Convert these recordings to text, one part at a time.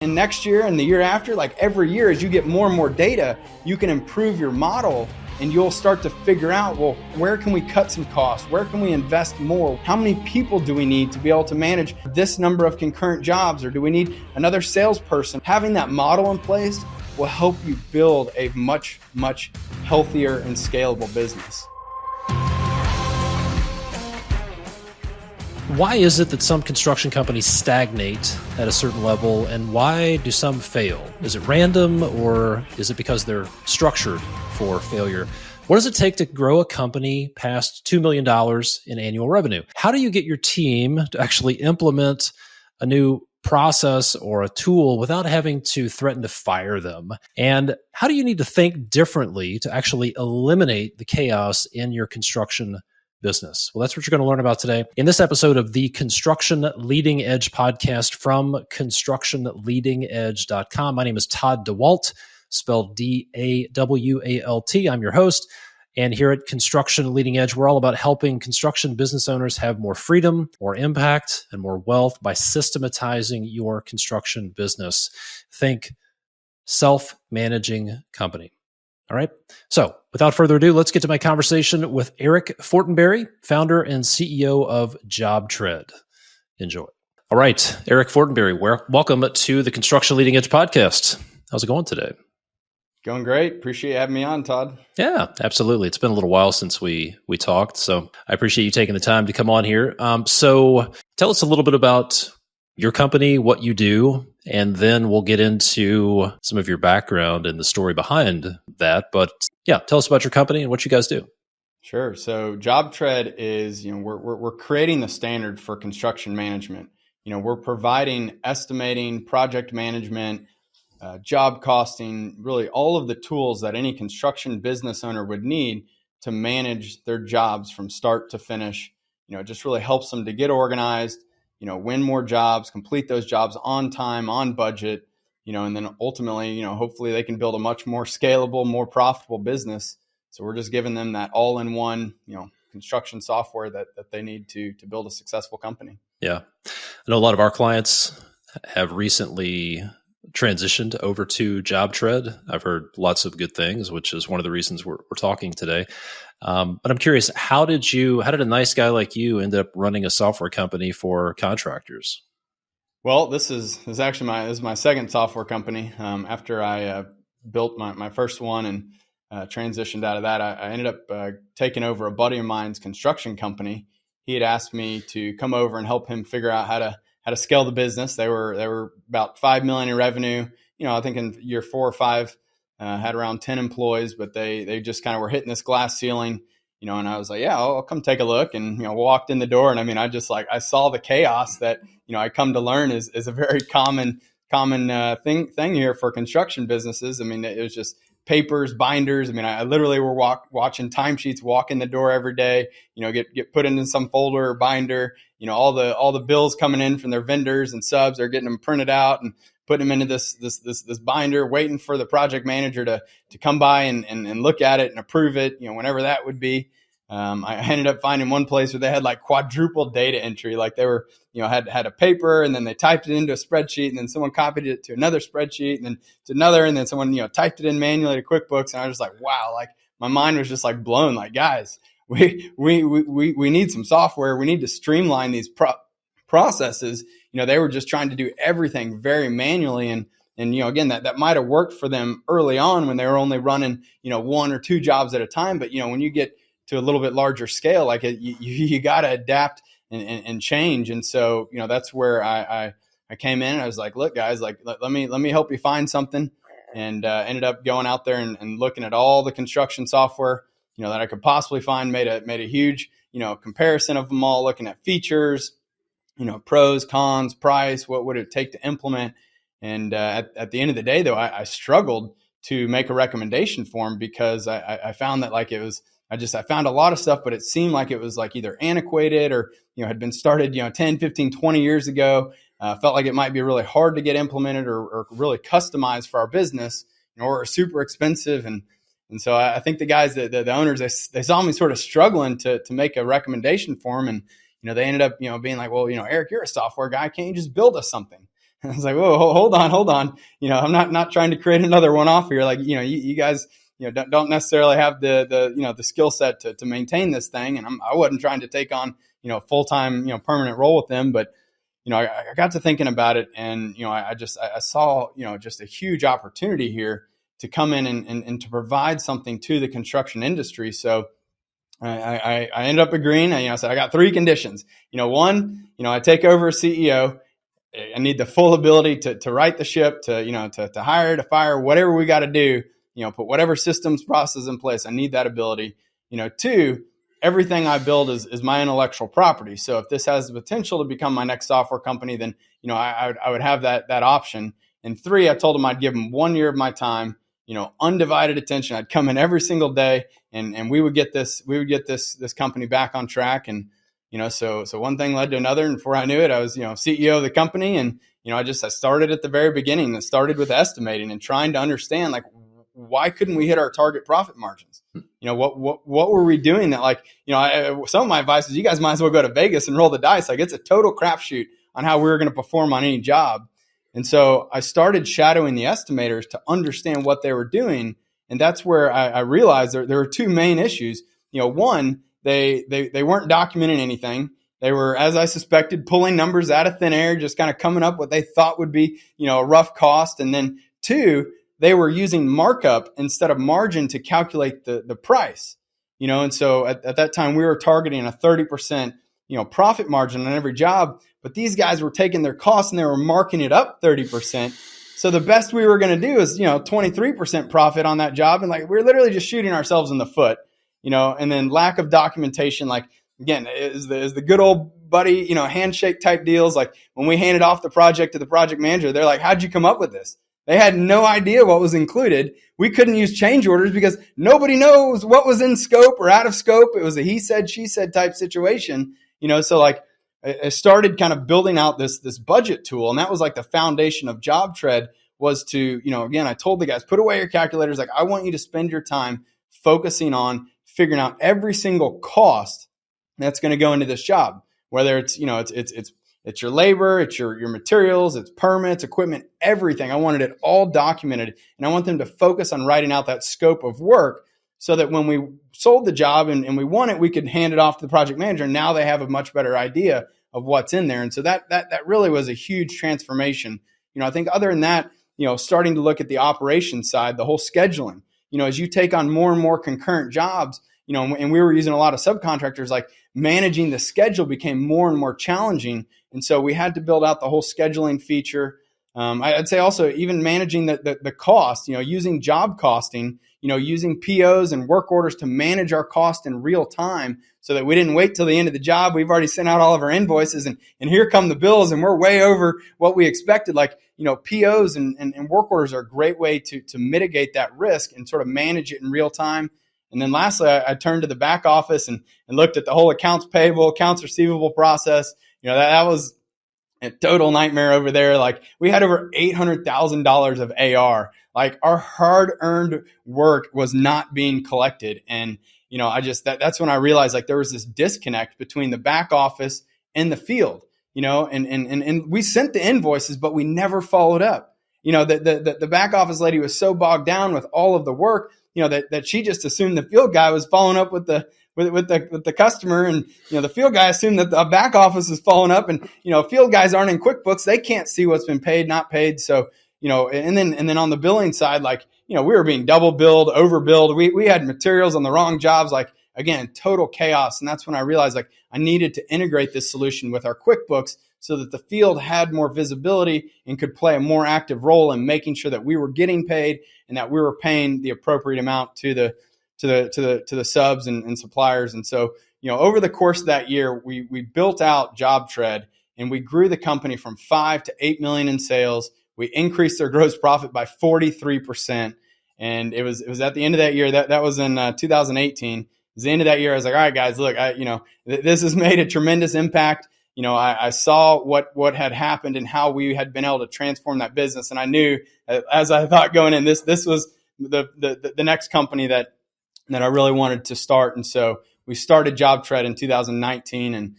And next year and the year after, like every year, as you get more and more data, you can improve your model and you'll start to figure out, well, where can we cut some costs? Where can we invest more? How many people do we need to be able to manage this number of concurrent jobs? Or do we need another salesperson? Having that model in place will help you build a much, much healthier and scalable business. Why is it that some construction companies stagnate at a certain level, and why do some fail? Is it random, or is it because they're structured for failure? What does it take to grow a company past $2 million in annual revenue? How do you get your team to actually implement a new process or a tool without having to threaten to fire them? And how do you need to think differently to actually eliminate the chaos in your construction business? Well, that's what you're going to learn about today in this episode of the Construction Leading Edge podcast from constructionleadingedge.com. My name is Todd Dawalt, spelled D-A-W-A-L-T. I'm your host. And here at Construction Leading Edge, we're all about helping construction business owners have more freedom, more impact, and more wealth by systematizing your construction business. Think self-managing company. All right. So without further ado, let's get to my conversation with Eric Fortenberry, founder and CEO of JobTread. Enjoy. All right. Eric Fortenberry, welcome to the Construction Leading Edge podcast. How's it going today? Going great. Appreciate you having me on, Todd. Yeah, absolutely. It's been a little while since we talked, so I appreciate you taking the time to come on here. So tell us a little bit about your company, what you do, and then we'll get into some of your background and the story behind that. But yeah, tell us about your company and what you guys do. Sure. So JobTread is, we're creating the standard for construction management. We're providing estimating, project management, job costing, really all of the tools that any construction business owner would need to manage their jobs from start to finish. It just really helps them to get organized, win more jobs, complete those jobs on time, on budget, and then ultimately, hopefully they can build a much more scalable, more profitable business. So we're just giving them that all-in-one, construction software that they need to build a successful company. Yeah. I know a lot of our clients have recently transitioned over to JobTread. I've heard lots of good things, which is one of the reasons we're talking today. But I'm curious, how did a nice guy like you end up running a software company for contractors? Well, this is actually my second software company. After I built my first one and transitioned out of that, I ended up taking over a buddy of mine's construction company. He had asked me to come over and help him figure out how to scale the business. They were about $5 million in revenue. I think in year 4 or 5, had around 10 employees, but they just kind of were hitting this glass ceiling, and I was like, yeah, I'll come take a look. And, walked in the door, and I saw the chaos that, I come to learn is a very common thing here for construction businesses. It was just papers, binders. I literally were watching timesheets walk in the door every day, get put into some folder or binder, all the bills coming in from their vendors and subs, they're getting them printed out and putting them into this binder, waiting for the project manager to come by and look at it and approve it, whenever that would be. I ended up finding one place where they had like quadruple data entry, like they were, had a paper and then they typed it into a spreadsheet and then someone copied it to another spreadsheet and then to another, and then someone, typed it in manually to QuickBooks. And I was just like, wow, like my mind was just like blown, like, guys, we need some software. We need to streamline these processes. They were just trying to do everything very manually. And again, that might have worked for them early on when they were only running, 1 or 2 jobs at a time. But, when you get to a little bit larger scale, like you got to adapt and change. And so, that's where I came in and I was like, look, guys, like, let me help you find something. And ended up going out there and looking at all the construction software, that I could possibly find, made a huge, comparison of them all, looking at features, pros, cons, price, what would it take to implement. And at the end of the day, though, I struggled to make a recommendation for them because I found that like it was, I found a lot of stuff, but it seemed like it was like either antiquated or, had been started, 10, 15, 20 years ago. Felt like it might be really hard to get implemented or really customized for our business, or super expensive. And so I think the guys, the owners, they saw me sort of struggling to make a recommendation for them. And, they ended up, being like, well, Eric, you're a software guy. Can't you just build us something? And I was like, whoa, hold on. I'm not trying to create another one off here. Like, you guys, don't necessarily have the skill set to maintain this thing. And I wasn't trying to take on, full-time, permanent role with them. But, I got to thinking about it, and, I saw, just a huge opportunity here to come in and to provide something to the construction industry. So I ended up agreeing. I said, I got 3 conditions. One, I take over as CEO. I need the full ability to right the ship, to hire, to fire, whatever we got to do, put whatever systems, processes in place. I need that ability. 2, everything I build is my intellectual property. So if this has the potential to become my next software company, then, I would have that option. And 3, I told them I'd give them 1 year of my time, undivided attention. I'd come in every single day, and we would get this company back on track. And, so one thing led to another. And before I knew it, I was, CEO of the company. And, I started at the very beginning. And started with estimating and trying to understand, like, why couldn't we hit our target profit margins? What were we doing that, like, some of my advice is you guys might as well go to Vegas and roll the dice. Like, it's a total crapshoot on how we were going to perform on any job. And so I started shadowing the estimators to understand what they were doing. And that's where I realized there were 2 main issues. One, they weren't documenting anything. They were, as I suspected, pulling numbers out of thin air, just kind of coming up what they thought would be, a rough cost. And then 2, they were using markup instead of margin to calculate the price. And so at that time we were targeting a 30%, profit margin on every job. But these guys were taking their costs and they were marking it up 30%. So the best we were going to do is, 23% profit on that job. And, like, we're literally just shooting ourselves in the foot, and then lack of documentation. Like, again, is the good old buddy, handshake type deals. Like, when we handed off the project to the project manager, they're like, how'd you come up with this? They had no idea what was included. We couldn't use change orders because nobody knows what was in scope or out of scope. It was a he said, she said type situation, so, like, I started kind of building out this budget tool. And that was like the foundation of JobTread, was to, again, I told the guys, put away your calculators. Like, I want you to spend your time focusing on figuring out every single cost that's going to go into this job, whether it's, it's your labor, it's your materials, it's permits, equipment, everything. I wanted it all documented. And I want them to focus on writing out that scope of work, so that when we sold the job and we won it, we could hand it off to the project manager. And now they have a much better idea of what's in there. And so that really was a huge transformation. I think other than that, starting to look at the operations side, the whole scheduling, as you take on more and more concurrent jobs, and we were using a lot of subcontractors, like, managing the schedule became more and more challenging. And so we had to build out the whole scheduling feature. I'd say also even managing the cost, using job costing, using POs and work orders to manage our cost in real time, so that we didn't wait till the end of the job. We've already sent out all of our invoices, and here come the bills, and we're way over what we expected. Like, POs and work orders are a great way to mitigate that risk and sort of manage it in real time. And then lastly, I turned to the back office and looked at the whole accounts payable, accounts receivable process. That was a total nightmare over there. Like, we had over $800,000 of AR. Like, our hard-earned work was not being collected. And, that's when I realized, like, there was this disconnect between the back office and the field, and we sent the invoices, but we never followed up. The back office lady was so bogged down with all of the work, that she just assumed the field guy was following up with the customer, and the field guy assumed that the back office is following up, and field guys aren't in QuickBooks, they can't see what's been paid, not paid. So and then on the billing side, like, we were being double billed, overbilled. We had materials on the wrong jobs, like, again, total chaos. And that's when I realized, like, I needed to integrate this solution with our QuickBooks so that the field had more visibility and could play a more active role in making sure that we were getting paid and that we were paying the appropriate amount to the subs and suppliers. And so, over the course of that year, we built out JobTread, and we grew the company from 5 to 8 million in sales. We increased their gross profit by 43%. And it was at the end of that year, that was in 2018. It was the end of that year. I was like, all right, guys, look, this has made a tremendous impact. I saw what had happened and how we had been able to transform that business. And I knew, as I thought going in, this was the next company that I really wanted to start. And so we started JobTread in 2019 and,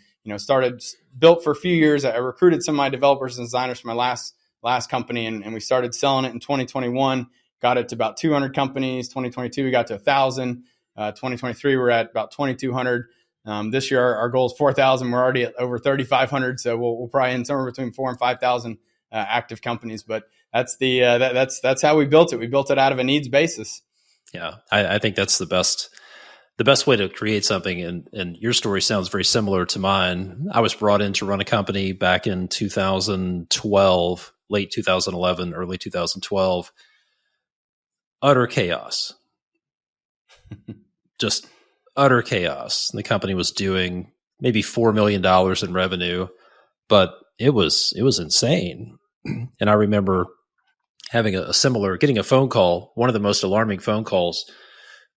built for a few years. I recruited some of my developers and designers for my last last company, and we started selling it in 2021, got it to about 200 companies. 2022, we got to 1,000. 2023, we're at about 2,200. This year, our goal is 4,000. We're already at over 3,500. So we'll probably end somewhere between 4,000 and 5,000 active companies. But that's that's how we built it. We built it out of a needs basis. Yeah, I think that's the best way to create something. And your story sounds very similar to mine. I was brought in to run a company back in 2012, late 2011, early 2012. Utter chaos. Just utter chaos. The company was doing maybe $4 million in revenue, but it was insane. And I remember having getting a phone call. One of the most alarming phone calls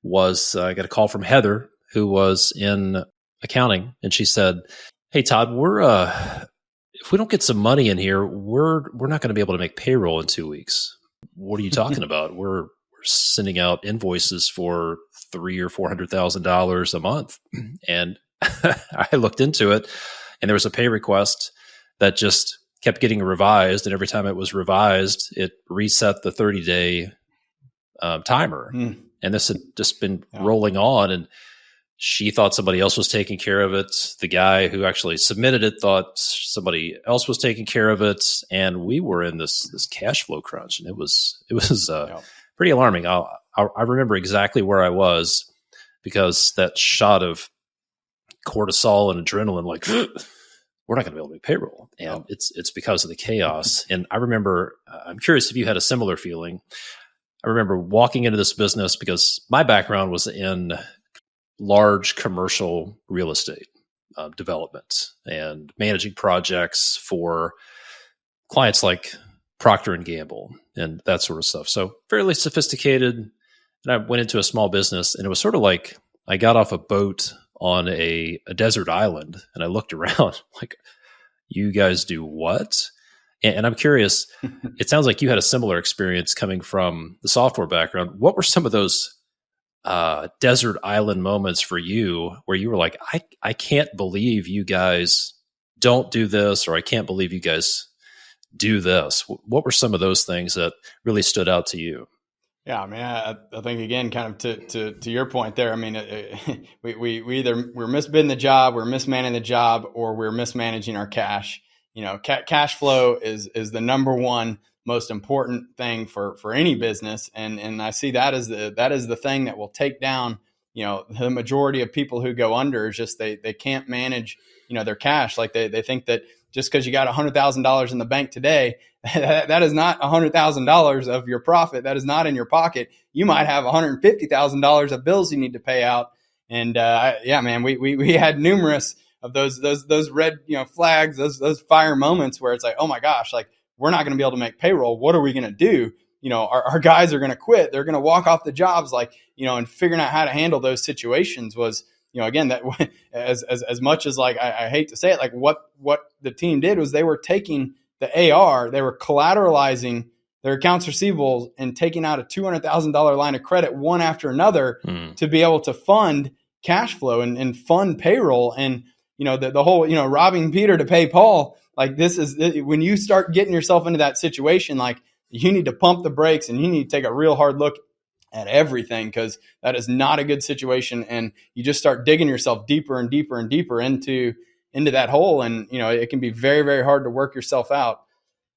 was I got a call from Heather, who was in accounting, and she said, "Hey Todd, if we don't get some money in here, we're not going to be able to make payroll in 2 weeks." What are you talking about? We're sending out invoices for $300,000 or $400,000 a month. And I looked into it, and there was a pay request that just kept getting revised. And every time it was revised, it reset the 30-day timer. And this had just been rolling on. And she thought somebody else was taking care of it. The guy who actually submitted it thought somebody else was taking care of it. And we were in this cash flow crunch. And it was pretty alarming. I remember exactly where I was, because that shot of cortisol and adrenaline, like, we're not going to be able to make payroll. And it's because of the chaos. And I remember, I'm curious if you had a similar feeling. I remember walking into this business because my background was in large commercial real estate development and managing projects for clients like Procter & Gamble and that sort of stuff. So fairly sophisticated. And I went into a small business, and it was sort of like I got off a boat on a desert island, and I looked around like, you guys do what? And I'm curious, it sounds like you had a similar experience coming from the software background. What were some of those desert island moments for you where you were like, I can't believe you guys don't do this, or I can't believe you guys do this? What were some of those things that really stood out to you? Yeah, I mean, I think, again, kind of to your point there, I mean, we either we're misbidding the job, we're mismanaging the job, or we're mismanaging our cash. Cash flow is the number one most important thing for any business, and I see that as the thing that will take down the majority of people who go under. Is just they can't manage their cash. Like they think that just because you got $100,000 in the bank today, that is not $100,000 of your profit. That is not in your pocket. You might have $150,000 of bills you need to pay out. And man, we had numerous of those red flags, those fire moments where it's like, oh my gosh, like, we're not going to be able to make payroll. What are we going to do? Our guys are going to quit. They're going to walk off the jobs, and figuring out how to handle those situations was, again, that as much as like, I hate to say it, like what the team did was they were taking the AR, they were collateralizing their accounts receivables and taking out a $200,000 line of credit one after another to be able to fund cash flow and fund payroll. And, the whole, robbing Peter to pay Paul, like, this is when you start getting yourself into that situation, like, you need to pump the brakes and you need to take a real hard look at everything, because that is not a good situation. And you just start digging yourself deeper and deeper and deeper into that hole. And, it can be very, very hard to work yourself out.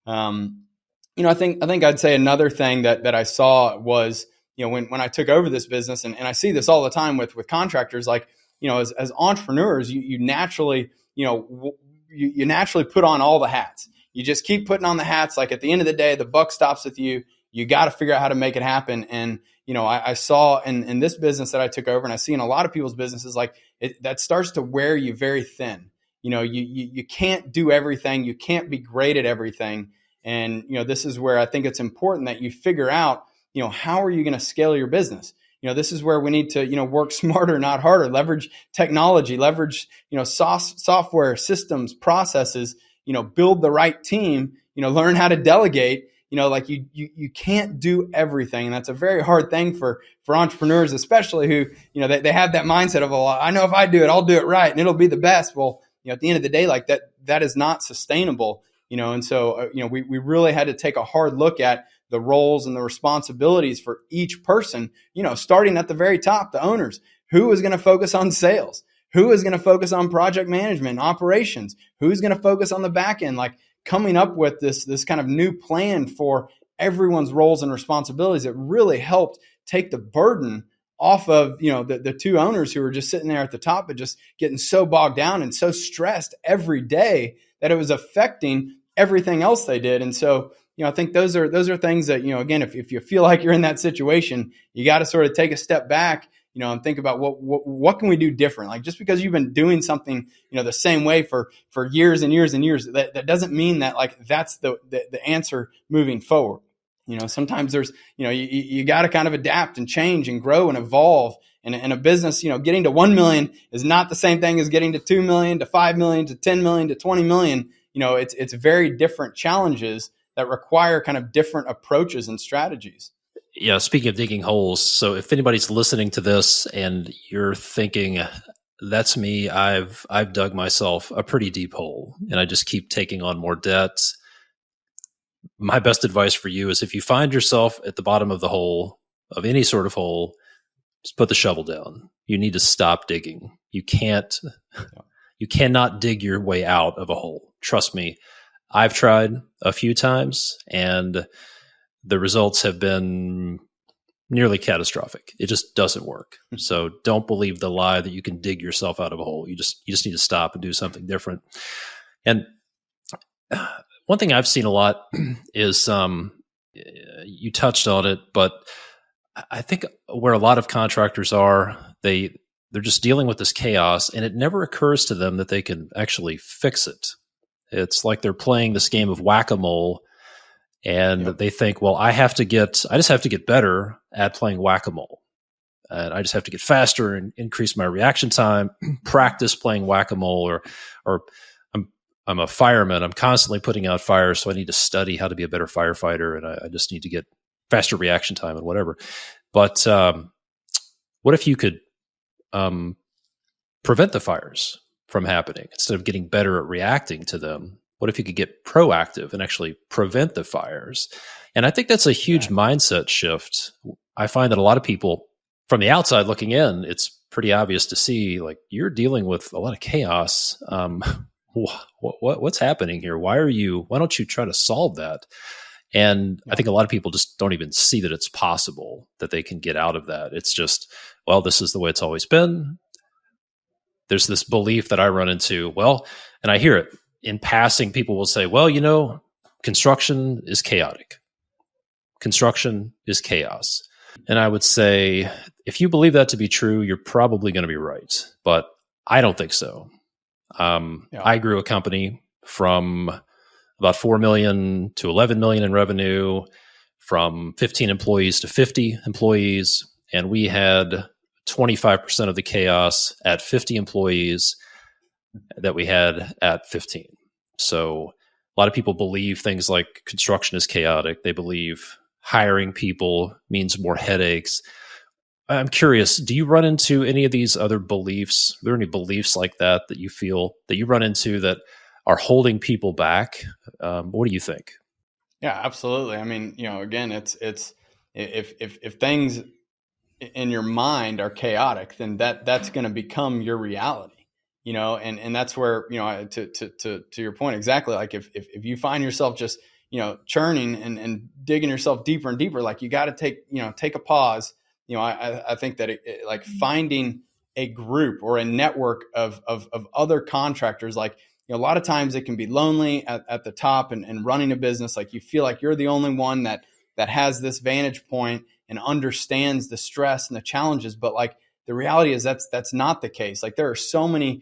I think I'd say another thing that I saw was, when I took over this business, and I see this all the time with contractors, like, as entrepreneurs, you naturally, you naturally put on all the hats. You just keep putting on the hats. Like, at the end of the day, the buck stops with you. You got to figure out how to make it happen. And, I saw in this business that I took over, and I see in a lot of people's businesses, like, that starts to wear you very thin. You can't do everything. You can't be great at everything. And, this is where I think it's important that you figure out, how are you going to scale your business? This is where we need to, work smarter, not harder, leverage technology, leverage, software, systems, processes, build the right team, learn how to delegate. Like, you can't do everything. And that's a very hard thing for entrepreneurs, especially who, they have that mindset of, well, I know if I do it, I'll do it right and it'll be the best. Well, at the end of the day, like, that is not sustainable. And so, we really had to take a hard look at the roles and the responsibilities for each person, starting at the very top, the owners. Who is going to focus on sales? Who is going to focus on project management and operations? Who's going to focus on the back end? Like coming up with this kind of new plan for everyone's roles and responsibilities. It really helped take the burden off of, the two owners who were just sitting there at the top, but just getting so bogged down and so stressed every day that it was affecting everything else they did. And so, I think those are things that, again, if you feel like you're in that situation, you got to sort of take a step back, and think about what can we do different? Like just because you've been doing something, the same way for years and years and years, that doesn't mean that like that's the answer moving forward. Sometimes there's, you got to kind of adapt and change and grow and evolve. And a business, getting to 1 million is not the same thing as getting to 2 million, to 5 million, to 10 million, to 20 million. It's very different challenges that require kind of different approaches and strategies. Yeah, speaking of digging holes, so if anybody's listening to this and you're thinking, that's me, I've dug myself a pretty deep hole and I just keep taking on more debt. My best advice for you is if you find yourself at the bottom of the hole, of any sort of hole, just put the shovel down. You need to stop digging. You cannot dig your way out of a hole. Trust me, I've tried a few times and the results have been nearly catastrophic. It just doesn't work. So don't believe the lie that you can dig yourself out of a hole. You just need to stop and do something different. And one thing I've seen a lot is you touched on it, but I think where a lot of contractors are, they're just dealing with this chaos, and it never occurs to them that they can actually fix it. It's like they're playing this game of whack-a-mole, and they think, well, I just have to get better at playing whack-a-mole. And I just have to get faster and increase my reaction time, practice playing whack-a-mole, or I'm a fireman. I'm constantly putting out fires, so I need to study how to be a better firefighter, and I just need to get faster reaction time and whatever. But what if you could prevent the fires from happening instead of getting better at reacting to them? What if you could get proactive and actually prevent the fires? And I think that's a huge mindset shift. I find that a lot of people from the outside looking in, it's pretty obvious to see like you're dealing with a lot of chaos. What's happening here? Why don't you try to solve that? And I think a lot of people just don't even see that it's possible that they can get out of that. It's just, well, this is the way it's always been. There's this belief that I run into, and I hear it in passing. People will say, well, construction is chaotic. Construction is chaos. And I would say, if you believe that to be true, you're probably going to be right. But I don't think so. I grew a company from about 4 million to 11 million in revenue, from 15 employees to 50 employees. And we had 25% of the chaos at 50 employees that we had at 15. So a lot of people believe things like construction is chaotic. They believe hiring people means more headaches. I'm curious, do you run into any of these other beliefs? Are there any beliefs like that you feel that you run into that are holding people back? What do you think? Yeah, absolutely. I mean, again, it's if things in your mind are chaotic, then that's going to become your reality, and that's where, to your point, exactly. Like if you find yourself just, churning and digging yourself deeper and deeper, like you got to take a pause. I think that like finding a group or a network of other contractors, like, a lot of times it can be lonely at the top and running a business. Like you feel like you're the only one that has this vantage point and understands the stress and the challenges. But like the reality is that's not the case. Like there are so many,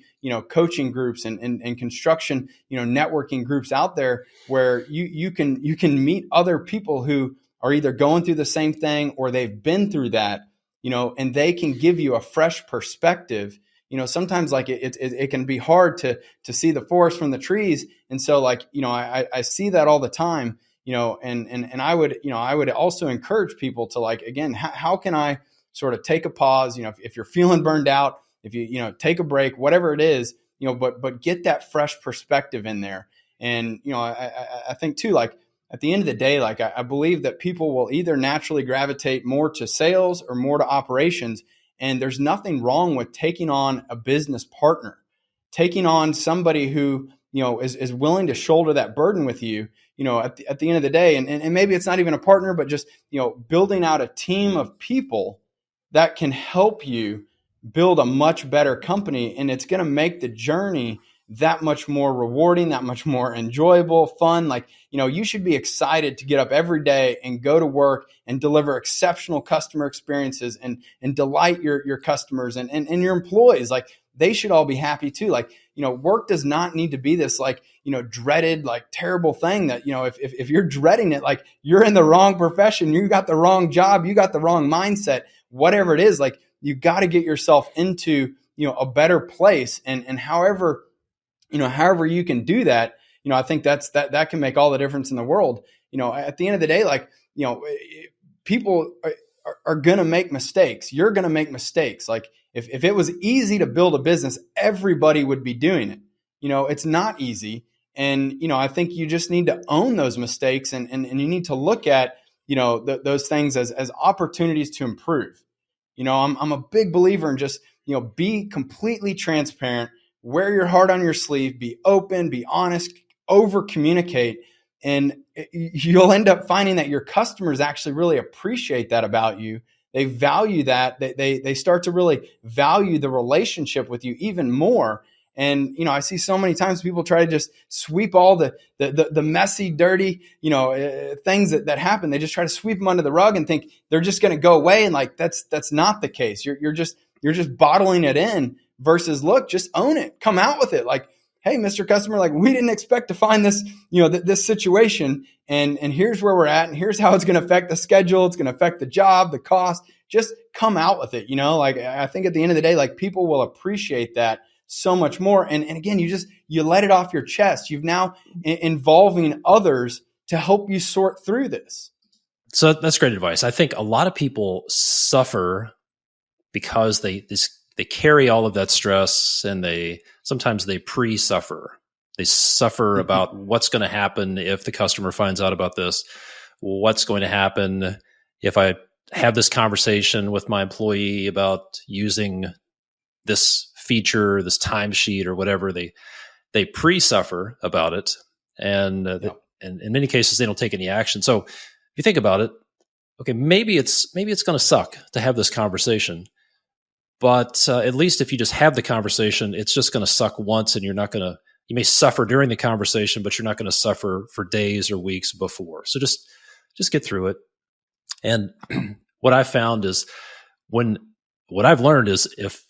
coaching groups and construction, networking groups out there where you can meet other people who are either going through the same thing or they've been through that, and they can give you a fresh perspective. Sometimes like it can be hard to see the forest from the trees. And so like, I see that all the time, and I would also encourage people to like, again, how can I sort of take a pause, if you're feeling burned out, if you take a break, whatever it is, but get that fresh perspective in there. And, I think too, like at the end of the day, like I believe that people will either naturally gravitate more to sales or more to operations. And there's nothing wrong with taking on a business partner, taking on somebody who, is willing to shoulder that burden with you, at the end of the day. And maybe it's not even a partner, but just, building out a team of people that can help you build a much better company. And it's going to make the journey that much more rewarding, that much more enjoyable, fun. Like, you should be excited to get up every day and go to work and deliver exceptional customer experiences and delight your customers and your employees. Like, they should all be happy too. Like, work does not need to be this like, dreaded, like terrible thing that, if you're dreading it, like you're in the wrong profession, you got the wrong job, you got the wrong mindset, whatever it is, like you got to get yourself into, a better place. And however you can do that, I think that can make all the difference in the world. At the end of the day, like, people are going to make mistakes. You're going to make mistakes. Like if it was easy to build a business, everybody would be doing it. It's not easy. And, I think you just need to own those mistakes and you need to look at, those things as opportunities to improve. I'm a big believer in just, be completely transparent, wear your heart on your sleeve, be open, be honest, over communicate. And you'll end up finding that your customers actually really appreciate that about you. They value that. They start to really value the relationship with you even more. And, I see so many times people try to just sweep all the messy, dirty, things that happen. They just try to sweep them under the rug and think they're just going to go away. And like, that's not the case. You're just bottling it in versus look, just own it, come out with it. Like, hey, Mr. Customer, like we didn't expect to find this, this situation. And here's where we're at. And here's how it's going to affect the schedule. It's going to affect the job, the cost. Just come out with it. Like I think at the end of the day, like people will appreciate that so much more. And again, you let it off your chest. You've now involving others to help you sort through this. So that's great advice. I think a lot of people suffer because they carry all of that stress and sometimes they pre-suffer. They suffer about what's going to happen if the customer finds out about this. What's going to happen if I have this conversation with my employee about using this feature, this timesheet or whatever. They pre-suffer about it. And in many cases, they don't take any action. So if you think about it, okay, maybe it's going to suck to have this conversation. But at least if you just have the conversation, it's just going to suck once and you may suffer during the conversation, but you're not going to suffer for days or weeks before. So just get through it. And what I found is what I've learned is if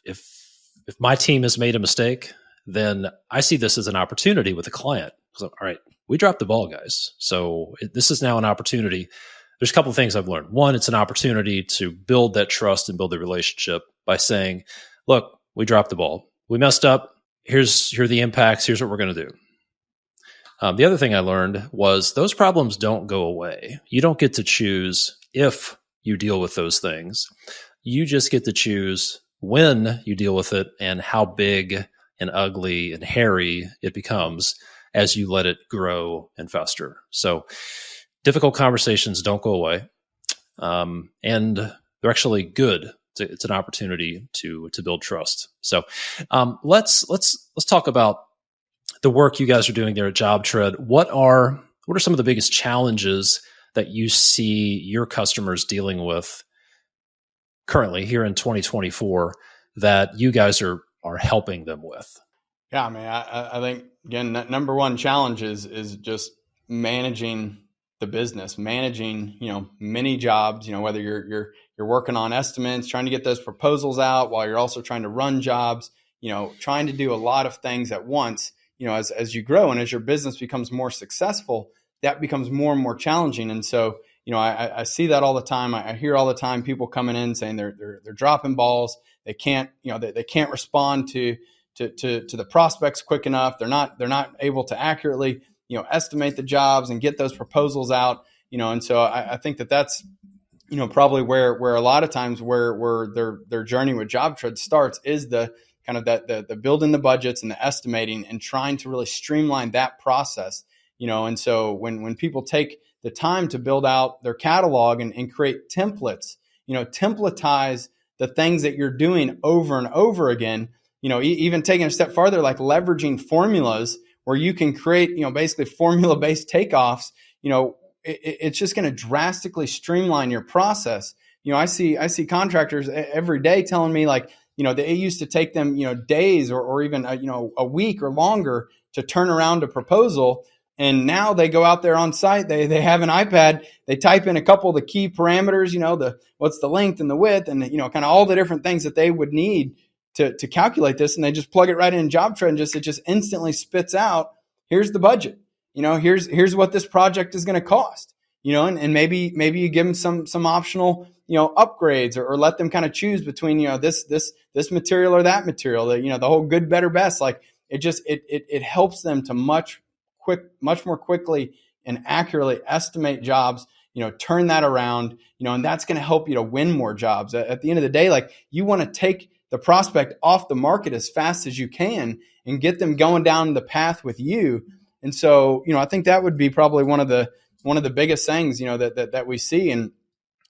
my team has made a mistake, then I see this as an opportunity with the client. So, all right, we dropped the ball, guys. So this is now an opportunity. There's a couple of things I've learned. One, it's an opportunity to build that trust and build the relationship by saying, look, we dropped the ball. We messed up. Here are the impacts. Here's what we're going to do. The other thing I learned was those problems don't go away. You don't get to choose if you deal with those things. You just get to choose when you deal with it and how big and ugly and hairy it becomes as you let it grow and fester. So difficult conversations don't go away. And they're actually good. It's an opportunity to build trust. So let's talk about the work you guys are doing there at JobTread. What are some of the biggest challenges that you see your customers dealing with currently here in 2024 that you guys are helping them with? Yeah, I mean, I think again, number one challenge is just managing the business, managing, many jobs, whether you're working on estimates, trying to get those proposals out while you're also trying to run jobs, trying to do a lot of things at once, as you grow and as your business becomes more successful, that becomes more and more challenging. And so, I see that all the time. I hear all the time people coming in saying they're dropping balls. They can't, they can't respond to the prospects quick enough. They're not able to accurately, estimate the jobs and get those proposals out, and so I think that's, probably where a lot of times where their journey with JobTread starts is the kind of that the building the budgets and the estimating and trying to really streamline that process. And so when people take the time to build out their catalog and create templates, templatize the things that you're doing over and over again, even taking a step farther, like leveraging formulas where you can create, basically formula-based takeoffs, it's just going to drastically streamline your process. I see contractors every day telling me like, they used to take them, days or even, a week or longer to turn around a proposal. And now they go out there on site, they have an iPad, they type in a couple of the key parameters, what's the length and the width and, kind of all the different things that they would need to calculate this. And they just plug it right in JobTread and it just instantly spits out, here's the budget, here's what this project is going to cost, and maybe you give them some optional, upgrades or let them kind of choose between, this material or that material, the whole good, better, best. Like it helps them to much more quickly and accurately estimate jobs, turn that around, and that's going to help you to win more jobs. At the end of the day, like you want to take the prospect off the market as fast as you can and get them going down the path with you. And so, I think that would be probably one of the biggest things, that we see. And,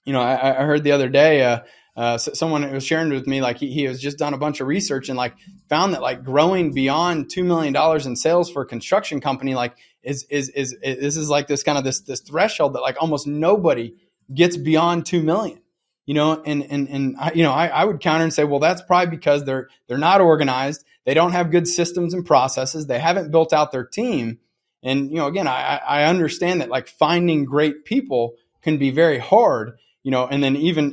I heard the other day, someone was sharing with me, like he has just done a bunch of research and like found that like growing beyond $2 million in sales for a construction company, like this is like this kind of this threshold that like almost nobody gets beyond 2 million, and I would counter and say, well, that's probably because they're not organized. They don't have good systems and processes. They haven't built out their team. And, again, I understand that like finding great people can be very hard. And then even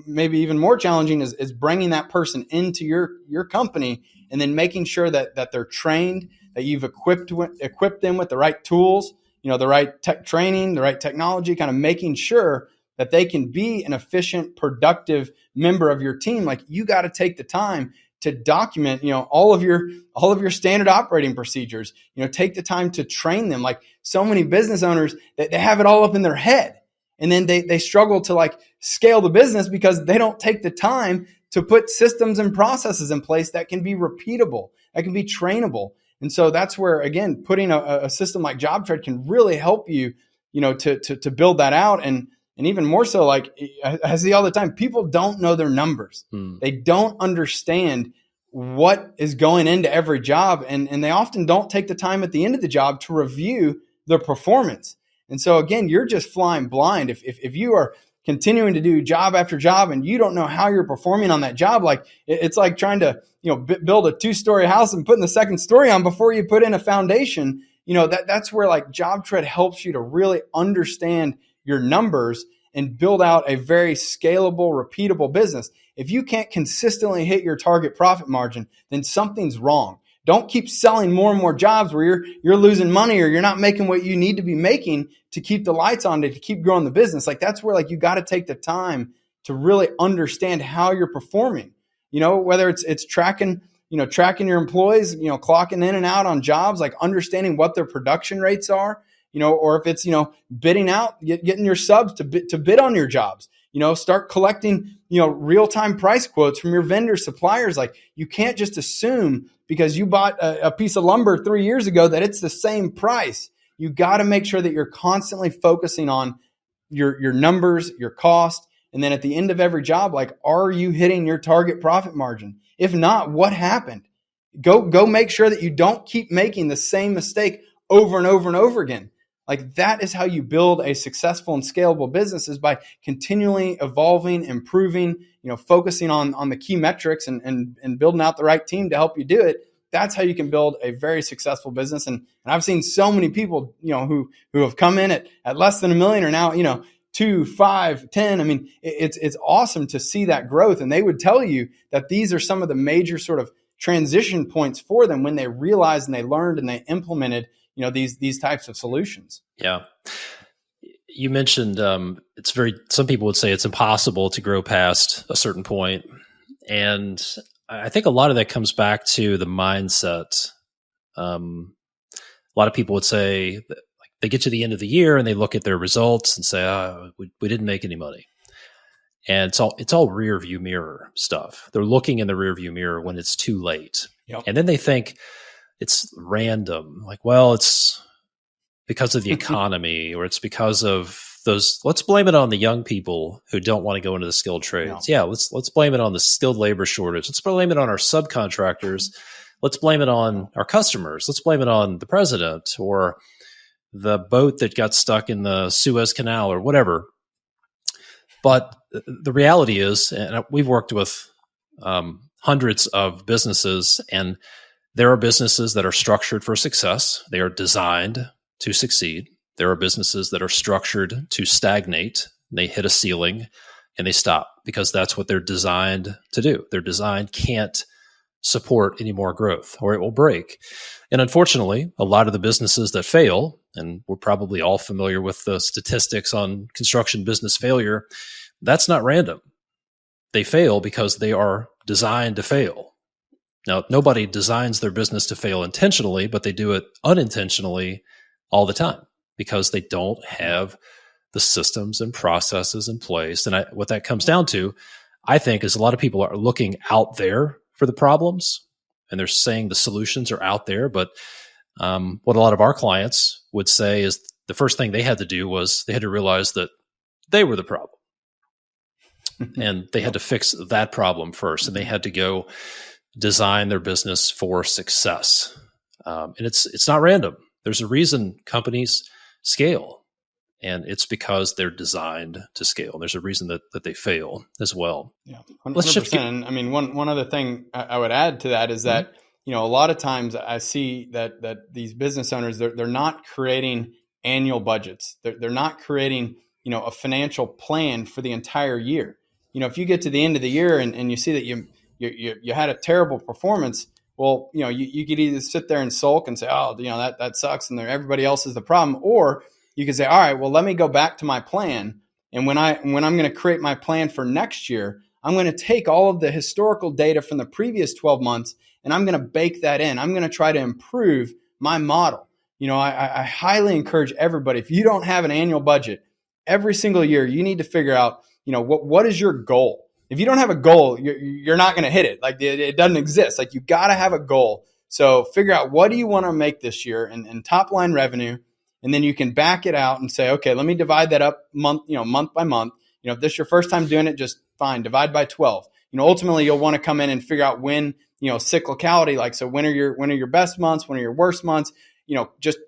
maybe even more challenging is bringing that person into your company and then making sure that they're trained, that you've equipped them with the right tools, the right tech training, the right technology, kind of making sure that they can be an efficient, productive member of your team. Like you got to take the time to document, all of your standard operating procedures, take the time to train them. Like so many business owners, they have it all up in their head. And then they struggle to like scale the business because they don't take the time to put systems and processes in place that can be repeatable, that can be trainable. And so that's where, again, putting a system like JobTread can really help you, to build that out. And even more so, like I see all the time, people don't know their numbers. They don't understand what is going into every job. And they often don't take the time at the end of the job to review their performance. And so again, you're just flying blind. If you are continuing to do job after job and you don't know how you're performing on that job, like it's like trying to, build a 2-story house and putting the second story on before you put in a foundation. That's where like JobTread helps you to really understand your numbers and build out a very scalable, repeatable business. If you can't consistently hit your target profit margin, then something's wrong. Don't keep selling more and more jobs where you're losing money or you're not making what you need to be making to keep the lights on, to keep growing the business. Like that's where like you got to take the time to really understand how you're performing. Whether it's tracking your employees, clocking in and out on jobs, like understanding what their production rates are, or if it's, bidding out, getting your subs to bid on your jobs. Start collecting, real-time price quotes from your vendor suppliers. Like you can't just assume because you bought a piece of lumber 3 years ago that it's the same price. You got to make sure that you're constantly focusing on your numbers, your cost. And then at the end of every job, like, are you hitting your target profit margin? If not, what happened? Go make sure that you don't keep making the same mistake over and over and over again. Like that is how you build a successful and scalable business, is by continually evolving, improving, focusing on the key metrics and building out the right team to help you do it. That's how you can build a very successful business. And I've seen so many people, who have come in at less than $1 million are now, 2, 5, 10. I mean, it's awesome to see that growth. And they would tell you that these are some of the major sort of transition points for them when they realized and they learned and they implemented, these types of solutions. Yeah. You mentioned some people would say it's impossible to grow past a certain point. And I think a lot of that comes back to the mindset. A lot of people would say that, like, they get to the end of the year and they look at their results and say, we didn't make any money. And it's all rear view mirror stuff. They're looking in the rear view mirror when it's too late. Yep. And then they think it's random. Like, well, it's because of the economy, or it's because of those. Let's blame it on the young people who don't want to go into the skilled trades. Yeah, let's blame it on the skilled labor shortage. Let's blame it on our subcontractors. Let's blame it on our customers. Let's blame it on the president or the boat that got stuck in the Suez Canal or whatever. But the reality is, and we've worked with hundreds of businesses, and there are businesses that are structured for success. They are designed to succeed. There are businesses that are structured to stagnate. They hit a ceiling and they stop because that's what they're designed to do. Their design can't support any more growth or it will break. And unfortunately, a lot of the businesses that fail, and we're probably all familiar with the statistics on construction business failure, that's not random. They fail because they are designed to fail. Now, nobody designs their business to fail intentionally, but they do it unintentionally all the time because they don't have the systems and processes in place. And what that comes down to, I think, is a lot of people are looking out there for the problems, and they're saying the solutions are out there. But what a lot of our clients would say is the first thing they had to do was they had to realize that they were the problem. And they had to fix that problem first, and they had to go design their business for success. And it's not random. There's a reason companies scale, and it's because they're designed to scale. There's a reason that they fail as well. Yeah, 100%. Let's shift. And I mean, one other thing I would add to that is that, you know, a lot of times I see that these business owners, they're not creating annual budgets. They're not creating, you know, a financial plan for the entire year. You know, if you get to the end of the year and you see that you had a terrible performance, well, you know, you could either sit there and sulk and say, oh, you know, that sucks, and everybody else is the problem, or you could say, all right, well, let me go back to my plan, and when I'm going to create my plan for next year, I'm going to take all of the historical data from the previous 12 months and I'm going to bake that in. I'm going to try to improve my model. You know, I highly encourage everybody, if you don't have an annual budget, every single year you need to figure out, you know, what is your goal? If you don't have a goal, you're not going to hit it. Like it doesn't exist. Like you got to have a goal. So figure out, what do you want to make this year in top line revenue? And then you can back it out and say, okay, let me divide that up month by month. You know, if this is your first time doing it, just fine, divide by 12. You know, ultimately you'll want to come in and figure out when, you know, cyclicality, like, so when are your best months? When are your worst months? You know, just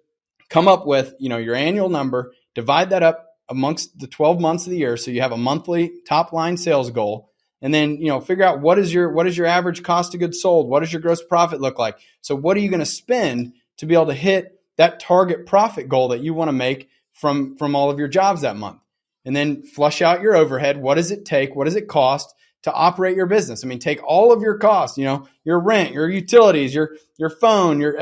come up with, you know, your annual number, divide that up amongst the 12 months of the year. So you have a monthly top line sales goal. And then, you know, figure out what is your average cost of goods sold? What does your gross profit look like? So what are you going to spend to be able to hit that target profit goal that you want to make from all of your jobs that month? And then flush out your overhead. What does it take? What does it cost to operate your business? I mean, take all of your costs, you know, your rent, your utilities, your phone, your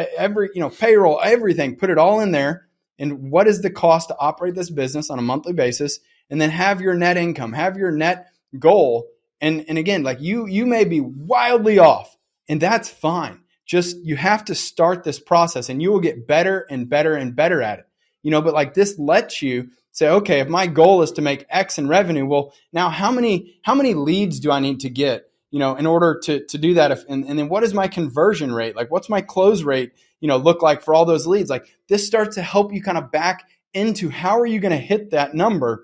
payroll, everything, put it all in there. And what is the cost to operate this business on a monthly basis? And then have your net income, have your net goal. And again, like you may be wildly off, and that's fine. Just, you have to start this process and you will get better and better and better at it. You know, but like this lets you say, okay, if my goal is to make X in revenue, well, now how many leads do I need to get, you know, in order to do that? And then what is my conversion rate? Like, what's my close rate, you know, look like for all those leads? Like, this starts to help you kind of back into, how are you going to hit that number?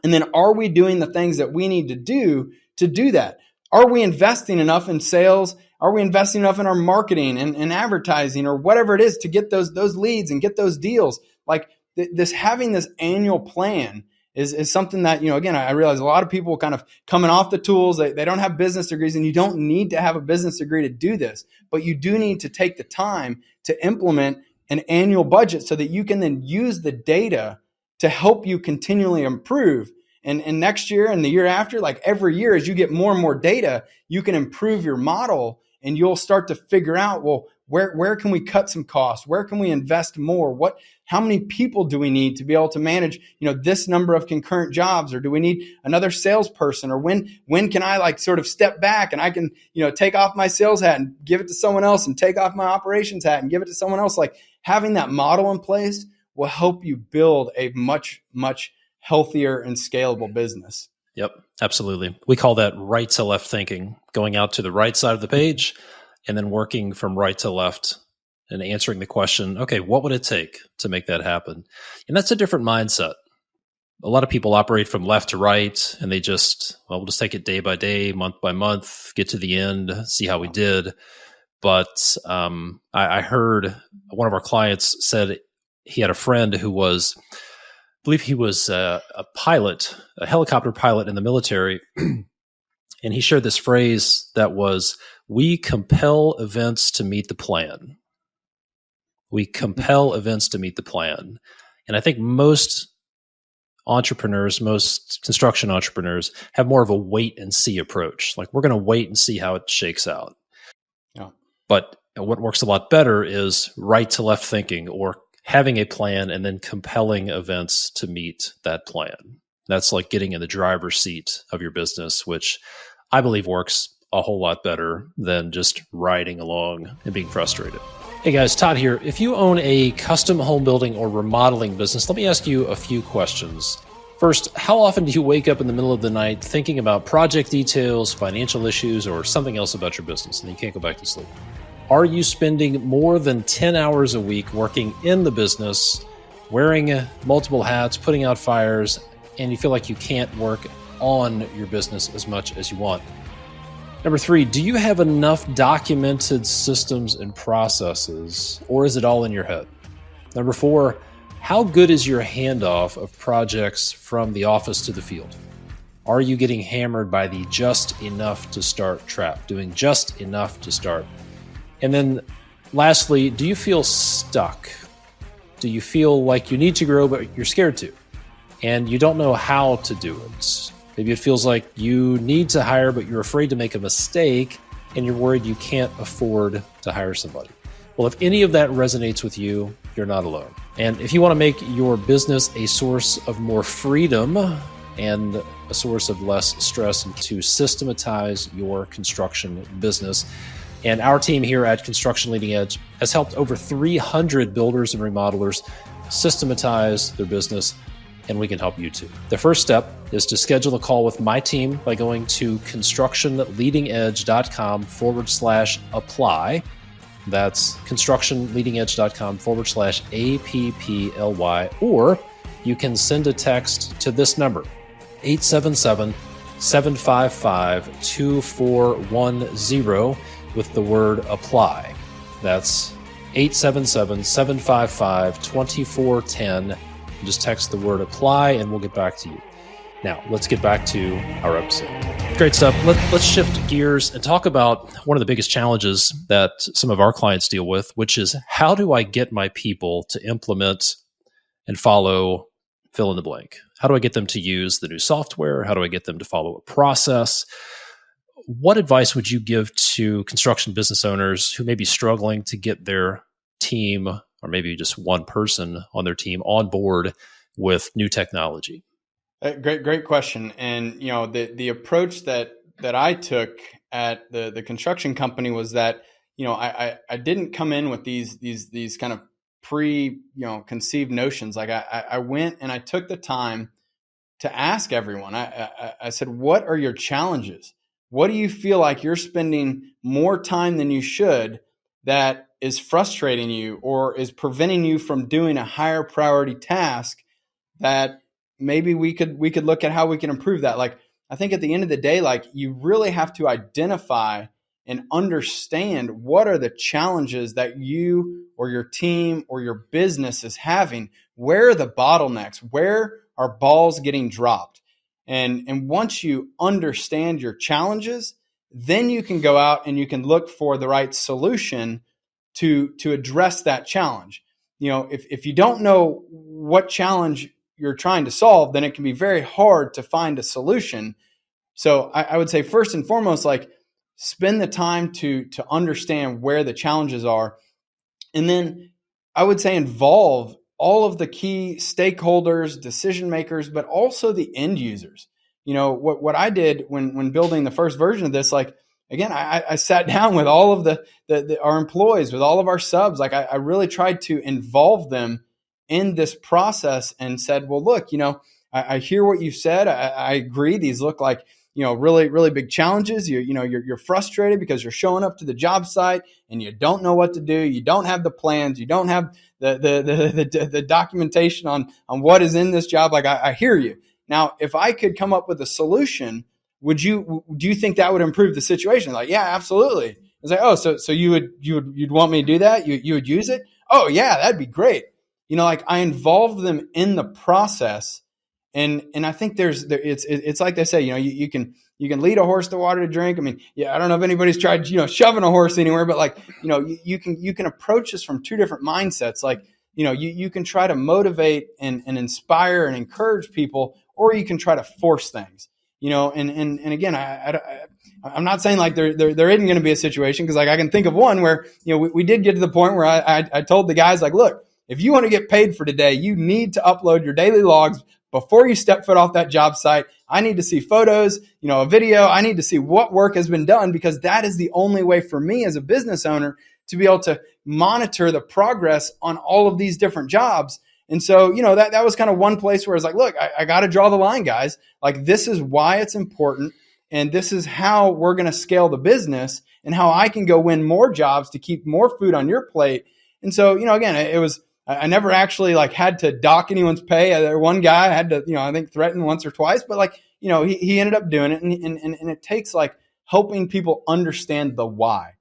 And then, are we doing the things that we need to do that? Are we investing enough in sales? Are we investing enough in our marketing and advertising, or whatever it is, to get those leads and get those deals? Like this, having this annual plan is something that, you know, again, I realize a lot of people kind of coming off the tools, they don't have business degrees, and you don't need to have a business degree to do this, but you do need to take the time to implement an annual budget so that you can then use the data to help you continually improve. And next year and the year after, like every year, as you get more and more data, you can improve your model, and you'll start to figure out, well, where can we cut some costs? Where can we invest more? How many people do we need to be able to manage, you know, this number of concurrent jobs? Or do we need another salesperson? Or when can I like sort of step back and I can, you know, take off my sales hat and give it to someone else, and take off my operations hat and give it to someone else? Like, having that model in place will help you build a much, much healthier and scalable business. Yep, absolutely. We call that right to left thinking, going out to the right side of the page and then working from right to left and answering the question, okay, what would it take to make that happen? And that's a different mindset. A lot of people operate from left to right and they just, well, we'll just take it day by day, month by month, get to the end, see how we did. But I heard one of our clients said he had a friend who was, I believe he was a pilot, a helicopter pilot in the military. And he shared this phrase that was, we compel events to meet the plan. We compel events to meet the plan. And I think most entrepreneurs, most construction entrepreneurs have more of a wait and see approach. Like, we're going to wait and see how it shakes out. Yeah. But what works a lot better is right to left thinking, or having a plan and then compelling events to meet that plan. That's like getting in the driver's seat of your business, which I believe works a whole lot better than just riding along and being frustrated. Hey guys, Todd here. If you own a custom home building or remodeling business, let me ask you a few questions. First, how often do you wake up in the middle of the night thinking about project details, financial issues, or something else about your business, and you can't go back to sleep? Are you spending more than 10 hours a week working in the business, wearing multiple hats, putting out fires, and you feel like you can't work on your business as much as you want? Number 3, do you have enough documented systems and processes, or is it all in your head? Number 4, how good is your handoff of projects from the office to the field? Are you getting hammered by the just enough to start trap, doing just enough to start? And then lastly, do you feel stuck? Do you feel like you need to grow, but you're scared to, and you don't know how to do it? Maybe it feels like you need to hire, but you're afraid to make a mistake and you're worried you can't afford to hire somebody. Well, if any of that resonates with you, you're not alone. And if you want to make your business a source of more freedom and a source of less stress, and to systematize your construction business, and our team here at Construction Leading Edge has helped over 300 builders and remodelers systematize their business, and we can help you too. The first step is to schedule a call with my team by going to constructionleadingedge.com/apply. That's constructionleadingedge.com/APPLY. Or you can send a text to this number, 877-755-2410 with the word apply. That's 877-755-2410. Just text the word apply and we'll get back to you. Now, let's get back to our episode. Great stuff. Let's shift gears and talk about one of the biggest challenges that some of our clients deal with, which is, how do I get my people to implement and follow fill in the blank? How do I get them to use the new software? How do I get them to follow a process? What advice would you give to construction business owners who may be struggling to get their team, or maybe just one person on their team, on board with new technology? Great question. And the approach that I took at the construction company was that I didn't come in with these kind of conceived notions. Like I went and I took the time to ask everyone. I said, what are your challenges? What do you feel like you're spending more time than you should that is frustrating you or is preventing you from doing a higher priority task that maybe we could look at how we can improve that? Like, I think at the end of the day, like, you really have to identify and understand what are the challenges that you or your team or your business is having. Where are the bottlenecks? Where are balls getting dropped? And once you understand your challenges, then you can go out and you can look for the right solution to address that challenge. If you don't know what challenge you're trying to solve, then it can be very hard to find a solution. So I would say, first and foremost, like, spend the time to understand where the challenges are. And then I would say involve all of the key stakeholders, decision makers, but also the end users. What I did when building the first version of this, like, again, I sat down with all of our employees, with all of our subs. Like, I really tried to involve them in this process and said, well, look, I hear what you said. I agree. These look like, really, really big challenges. You're frustrated because you're showing up to the job site and you don't know what to do. You don't have the plans. You don't have the documentation on what is in this job. Like, I hear you. Now, if I could come up with a solution, do you think that would improve the situation? Like, yeah, absolutely. It's like, oh, so you'd want me to do that? You would use it? Oh yeah, that'd be great. Like, I involve them in the process. And I think it's like they say, you can lead a horse to water to drink. I mean, yeah, I don't know if anybody's tried, shoving a horse anywhere, but like, you can approach this from two different mindsets. Like, you can try to motivate and inspire and encourage people, or you can try to force things, and again, I'm not saying like there isn't going to be a situation, because like I can think of one where, we did get to the point where I told the guys, like, look, if you want to get paid for today, you need to upload your daily logs before you step foot off that job site. I need to see photos, a video. I need to see what work has been done, because that is the only way for me as a business owner to be able to monitor the progress on all of these different jobs. And so, that was kind of one place where it's like, look, I got to draw the line, guys. Like, this is why it's important. And this is how we're going to scale the business, and how I can go win more jobs to keep more food on your plate. And so, again, it was, I never actually like had to dock anyone's pay. One guy had to, I think threaten once or twice, but like, he ended up doing it. And it takes like helping people understand the why.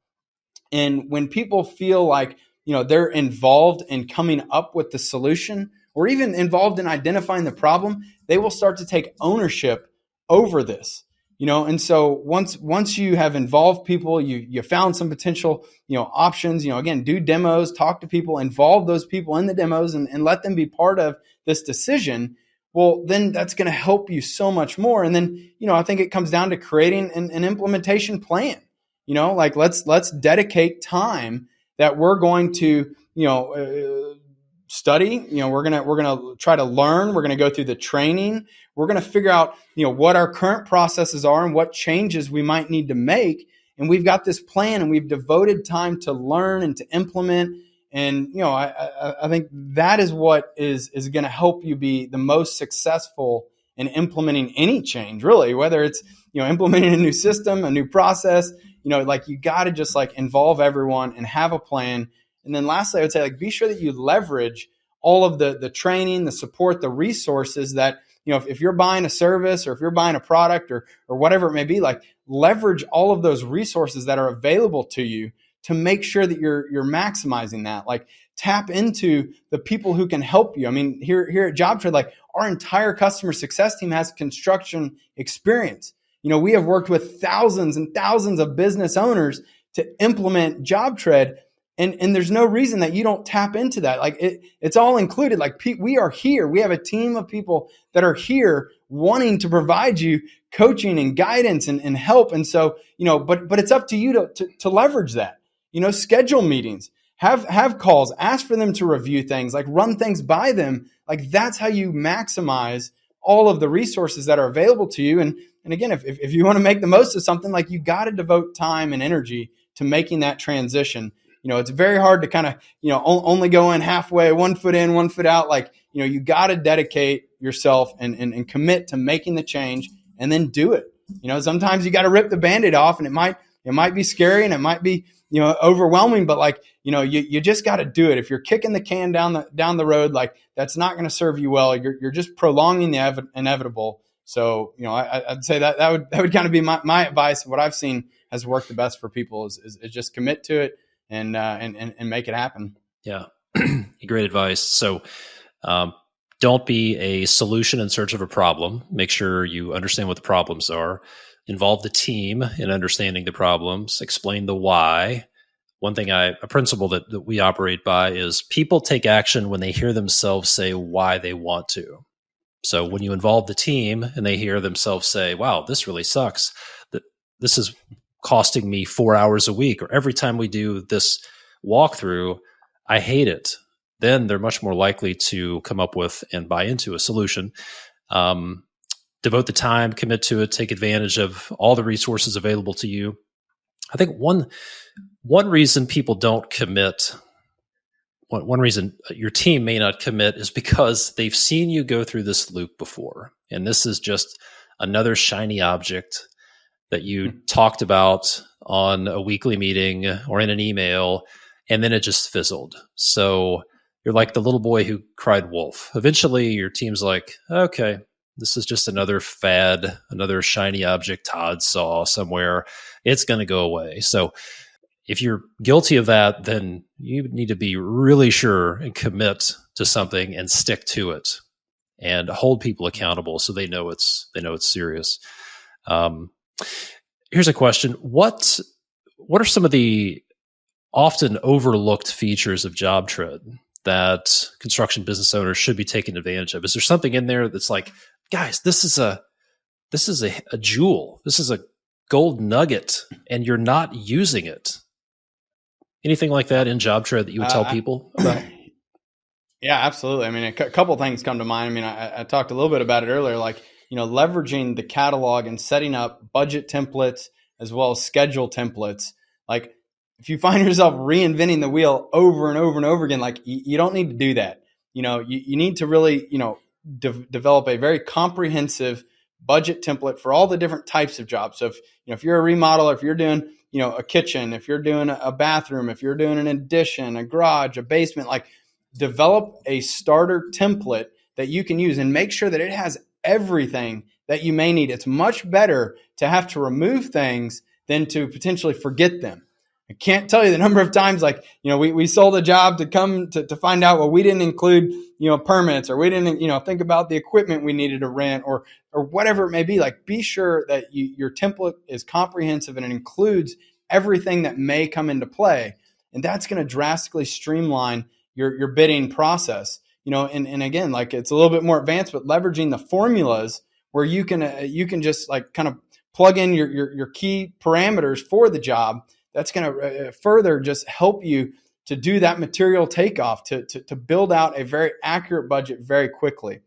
And when people feel like, they're involved in coming up with the solution, or even involved in identifying the problem, they will start to take ownership over this. And so once you have involved people, you found some potential, options, again, do demos, talk to people, involve those people in the demos, and let them be part of this decision. Well, then that's going to help you so much more. And then, I think it comes down to creating an implementation plan. Like let's dedicate time that we're going to, study. We're gonna try to learn. We're gonna go through the training. We're gonna figure out, what our current processes are and what changes we might need to make. And we've got this plan, and we've devoted time to learn and to implement. And I think that is what is going to help you be the most successful in implementing any change, really. Whether it's implementing a new system, a new process, like you got to just like involve everyone and have a plan. And then lastly, I would say, like, be sure that you leverage all of the training, the support, the resources that, if you're buying a service, or if you're buying a product, or whatever it may be, like leverage all of those resources that are available to you to make sure that you're maximizing that. Like, tap into the people who can help you. I mean, here at JobTread, like our entire customer success team has construction experience. We have worked with thousands and thousands of business owners to implement JobTread. And there's no reason that you don't tap into that. Like it's all included. Like we are here. We have a team of people that are here wanting to provide you coaching and guidance and help. And so, but it's up to you to leverage that. Schedule meetings, have calls, ask for them to review things, like run things by them. Like that's how you maximize all of the resources that are available to you. And again, if you want to make the most of something, like you got to devote time and energy to making that transition. It's very hard to kind of, only go in halfway, 1 foot in, 1 foot out. Like, you got to dedicate yourself and commit to making the change, and then do it. Sometimes you got to rip the Band-Aid off, and it might be scary, and it might be, overwhelming, but like, you just got to do it. If you're kicking the can down the road, like that's not going to serve you well. You're just prolonging the inevitable. So, I'd say that would kind of be my advice. What I've seen has worked the best for people is just commit to it. And make it happen. Yeah. Great advice. So don't be a solution in search of a problem. Make sure you understand what the problems are. Involve the team in understanding the problems. Explain the why. One thing a principle that we operate by is people take action when they hear themselves say why they want to. So when you involve the team and they hear themselves say, wow, this really sucks. This is costing me 4 hours a week, or every time we do this walkthrough, I hate it. Then they're much more likely to come up with and buy into a solution. Devote the time, commit to it, take advantage of all the resources available to you. I think one reason people don't commit, one reason your team may not commit is because they've seen you go through this loop before. And this is just another shiny object that you talked about on a weekly meeting or in an email, and then it just fizzled. So you're like the little boy who cried wolf. Eventually, your team's like, okay, this is just another fad, another shiny object Todd saw somewhere. It's going to go away. So if you're guilty of that, then you need to be really sure and commit to something and stick to it and hold people accountable so they know it's serious. Here's a question. What are some of the often overlooked features of JobTread that construction business owners should be taking advantage of? Is there something in there that's like, guys, this is a jewel. This is a gold nugget, and you're not using it? Anything like that in JobTread that you would tell people about? Yeah, absolutely. I mean, a couple of things come to mind. I mean, I talked a little bit about it earlier, like, leveraging the catalog and setting up budget templates as well as schedule templates. Like, if you find yourself reinventing the wheel over and over and over again, like, you don't need to do that. You need to really, develop a very comprehensive budget template for all the different types of jobs. So if you're a remodeler, if you're doing, a kitchen, if you're doing a bathroom, if you're doing an addition, a garage, a basement, like, develop a starter template that you can use and make sure that it has everything that you may need. It's much better to have to remove things than to potentially forget them. I can't tell you the number of times, like, we sold a job to come to find out, well, we didn't include, permits, or we didn't, think about the equipment we needed to rent, or whatever it may be. Like, be sure that your template is comprehensive and it includes everything that may come into play. And that's going to drastically streamline your bidding process. And again, like, it's a little bit more advanced, but leveraging the formulas where you can just, like, kind of plug in your key parameters for the job. That's going to further just help you to do that material takeoff, to build out a very accurate budget very quickly.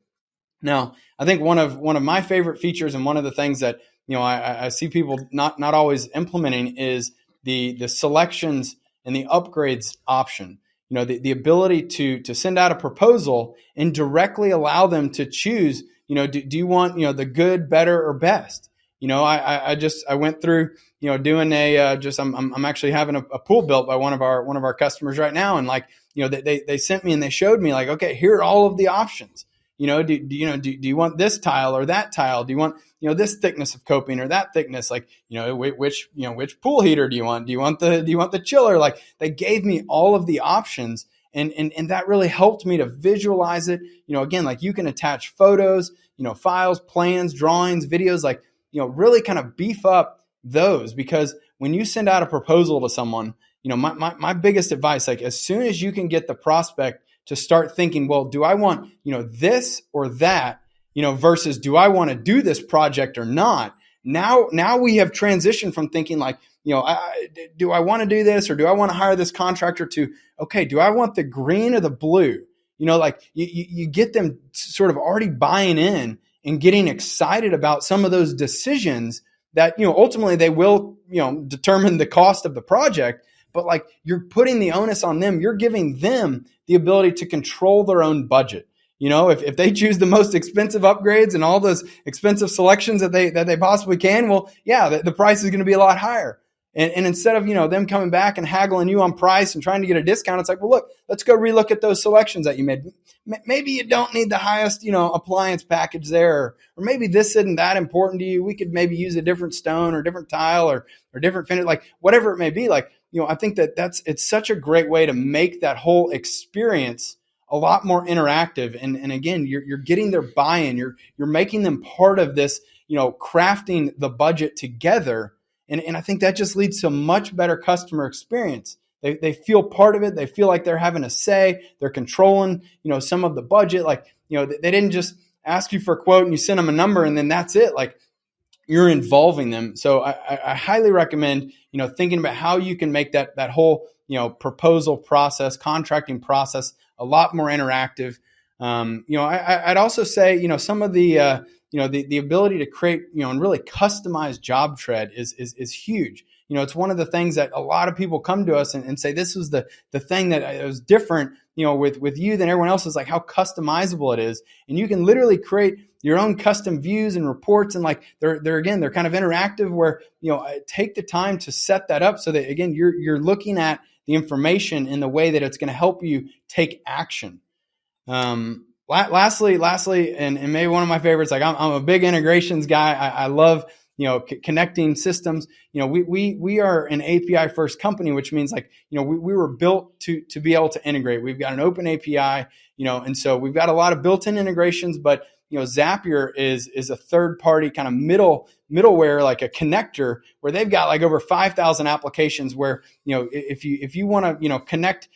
Now, I think one of my favorite features, and one of the things that I see people not always implementing, is the selections and the upgrades option. The ability to send out a proposal and directly allow them to choose. Do you want the good, better, or best? I went through doing I'm actually having a pool built by one of our customers right now, and, like, they sent me and they showed me, like, okay, here are all of the options. Do you want this tile or that tile? Do you want this thickness of coping or that thickness? Like, which pool heater do you want? Do you want the chiller? Like, they gave me all of the options, and that really helped me to visualize it. Again, like, you can attach photos, files, plans, drawings, videos, like, really kind of beef up those, because when you send out a proposal to someone, my biggest advice, like, as soon as you can get the prospect to start thinking, well, do I want, this or that, versus do I want to do this project or not? Now we have transitioned from thinking, like, do I want to do this, or do I want to hire this contractor, to, okay, do I want the green or the blue? Like, you get them sort of already buying in and getting excited about some of those decisions that, ultimately they will, determine the cost of the project. But, like, you're putting the onus on them. You're giving them the ability to control their own budget. If they choose the most expensive upgrades and all those expensive selections that they possibly can, well, yeah, the price is going to be a lot higher. And instead of, them coming back and haggling you on price and trying to get a discount, it's like, well, look, let's go relook at those selections that you made. Maybe you don't need the highest, appliance package there, or maybe this isn't that important to you. We could maybe use a different stone or different tile or different finish, like, whatever it may be. Like, I think that it's such a great way to make that whole experience a lot more interactive. And again, you're getting their buy-in. You're making them part of this, crafting the budget together. And I think that just leads to a much better customer experience. They feel part of it. They feel like they're having a say. They're controlling, some of the budget. Like, they didn't just ask you for a quote and you send them a number and then that's it. Like, you're involving them. So I highly recommend, thinking about how you can make that whole, proposal process, contracting process a lot more interactive. I'd also say, some of the, the ability to create, and really customize JobTread is huge. it's one of the things that a lot of people come to us and say, this was the thing that was different, with you than everyone else, is like how customizable it is. And you can literally create your own custom views and reports. And like, they're kind of interactive where, take the time to set that up so that, again, you're looking at the information in the way that it's going to help you take action. Lastly, and maybe one of my favorites, like I'm a big integrations guy. I love, connecting systems. We are an API first company, which means like, we were built to be able to integrate. We've got an open API, and so we've got a lot of built-in integrations, but Zapier is a third party kind of middleware, like a connector, where they've got like over 5,000 applications where, if you want to, connect,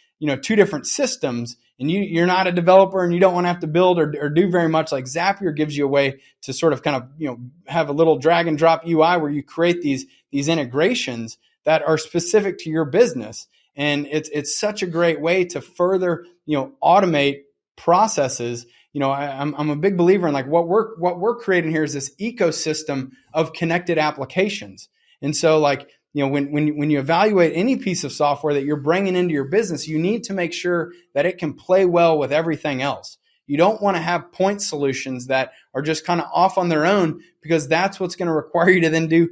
two different systems, and you're not a developer and you don't want to have to build or do very much, like Zapier gives you a way to sort of kind of, have a little drag and drop UI where you create these integrations that are specific to your business. And it's such a great way to further, automate processes. I'm a big believer in like what we're creating here is this ecosystem of connected applications. And so like, when you evaluate any piece of software that you're bringing into your business, you need to make sure that it can play well with everything else. You don't want to have point solutions that are just kind of off on their own, because that's what's going to require you to then do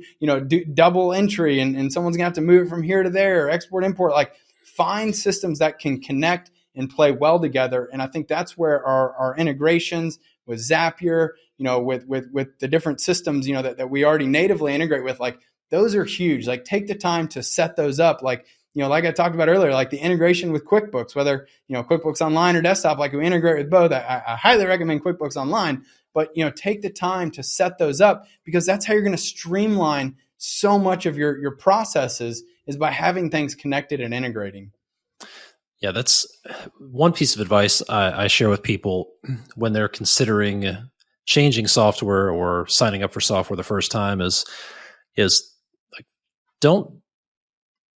double entry, and someone's going to have to move it from here to there, or export, import. Like, find systems that can connect and play well together. And I think that's where our integrations with Zapier, with the different systems, that we already natively integrate with, like, those are huge. Like, take the time to set those up. Like, like I talked about earlier, like the integration with QuickBooks, whether, QuickBooks Online or desktop, like we integrate with both. I highly recommend QuickBooks Online, but, take the time to set those up, because that's how you're going to streamline so much of your processes, is by having things connected and integrating. Yeah, that's one piece of advice I share with people when they're considering changing software or signing up for software the first time is like, don't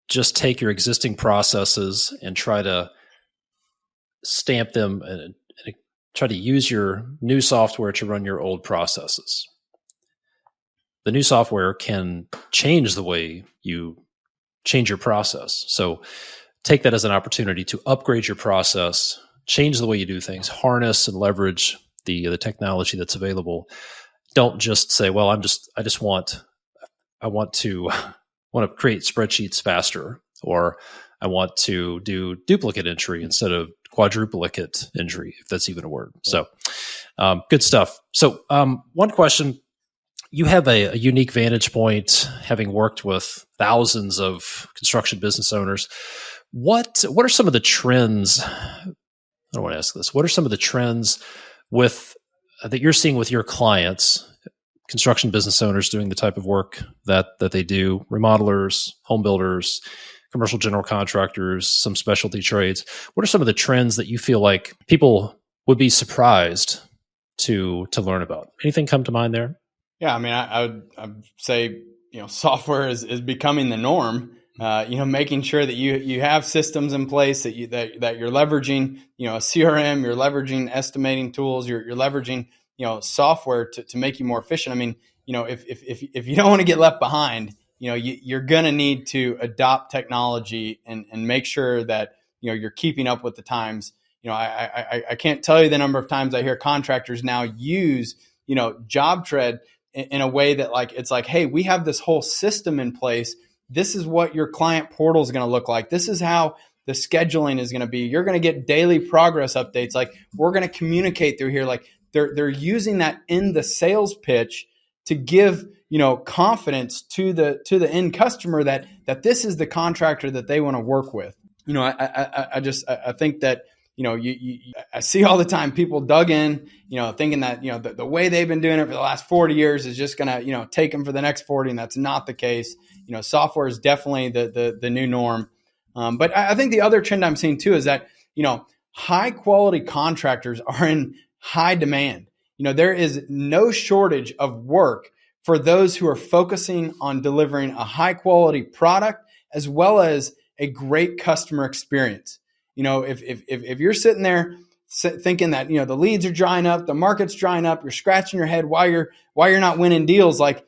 just take your existing processes and try to stamp them and try to use your new software to run your old processes. The new software can change the way you change your process. So take that as an opportunity to upgrade your process, change the way you do things, harness and leverage the technology that's available. Don't just say, well, I want to create spreadsheets faster, or I want to do duplicate entry instead of quadruplicate entry, if that's even a word. So good stuff. So one question, you have a unique vantage point, having worked with thousands of construction business owners. What are some of the trends? I don't want to ask this. What are some of the trends that you're seeing with your clients, construction business owners doing the type of work that they do, remodelers, home builders, commercial general contractors, some specialty trades? What are some of the trends that you feel like people would be surprised to learn about? Anything come to mind there? Yeah, I mean, I'd say, software is becoming the norm. Making sure that you have systems in place, that you're leveraging, a CRM, you're leveraging estimating tools, you're leveraging, software to make you more efficient. I mean, if you don't want to get left behind, you're going to need to adopt technology and make sure that, you're keeping up with the times. I can't tell you the number of times I hear contractors now use, JobTread in a way that, like, it's like, hey, we have this whole system in place. This is what your client portal is going to look like. This is how the scheduling is going to be. You're going to get daily progress updates. Like, we're going to communicate through here. Like, they're using that in the sales pitch to give, confidence to the end customer that this is the contractor that they want to work with. I think that, I see all the time people dug in, thinking that, the way they've been doing it for the last 40 years is just going to, take them for the next 40. And that's not the case. Software is definitely the new norm. But I think the other trend I'm seeing too is that, high quality contractors are in high demand. There is no shortage of work for those who are focusing on delivering a high quality product as well as a great customer experience. If you're sitting there thinking that, the leads are drying up, the market's drying up, you're scratching your head why you're not winning deals, like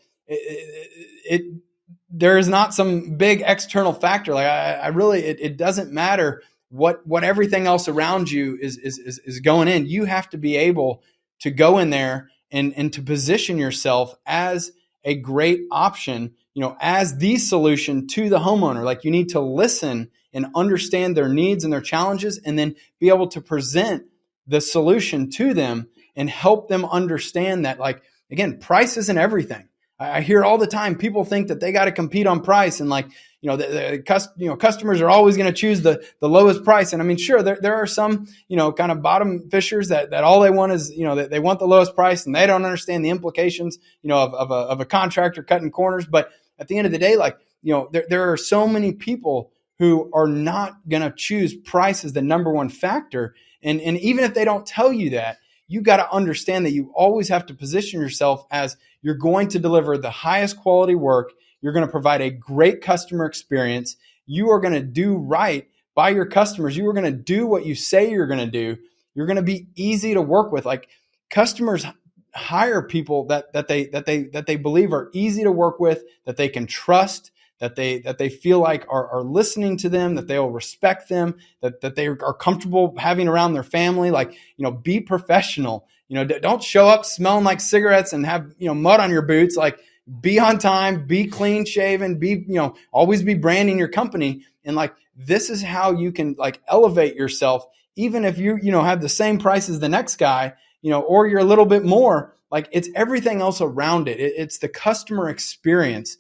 there is not some big external factor. Like I really, it doesn't matter what everything else around you is going in. You have to be able to go in there and to position yourself as a great option, as the solution to the homeowner. Like you need to listen and understand their needs and their challenges, and then be able to present the solution to them and help them understand that, like, again, price isn't everything. I hear all the time, people think that they got to compete on price, and like, customers are always going to choose the lowest price. And I mean, sure, there are some, kind of bottom fishers that all they want is, they want the lowest price, and they don't understand the implications, of a contractor cutting corners. But at the end of the day, like, there are so many people who are not going to choose price as the number one factor. And even if they don't tell you that, you got to understand that you always have to position yourself as you're going to deliver the highest quality work. You're going to provide a great customer experience. You are going to do right by your customers. You are going to do what you say you're going to do. You're going to be easy to work with. Like, customers hire people that they believe are easy to work with, that they can trust, that they feel like are listening to them, that they will respect them, that they are comfortable having around their family. Like, be professional. Don't show up smelling like cigarettes and have, mud on your boots. Like, be on time, be clean shaven, always be branding your company. And like, this is how you can like elevate yourself, even if you have the same price as the next guy, or you're a little bit more. Like, it's everything else around it. It's the customer experience.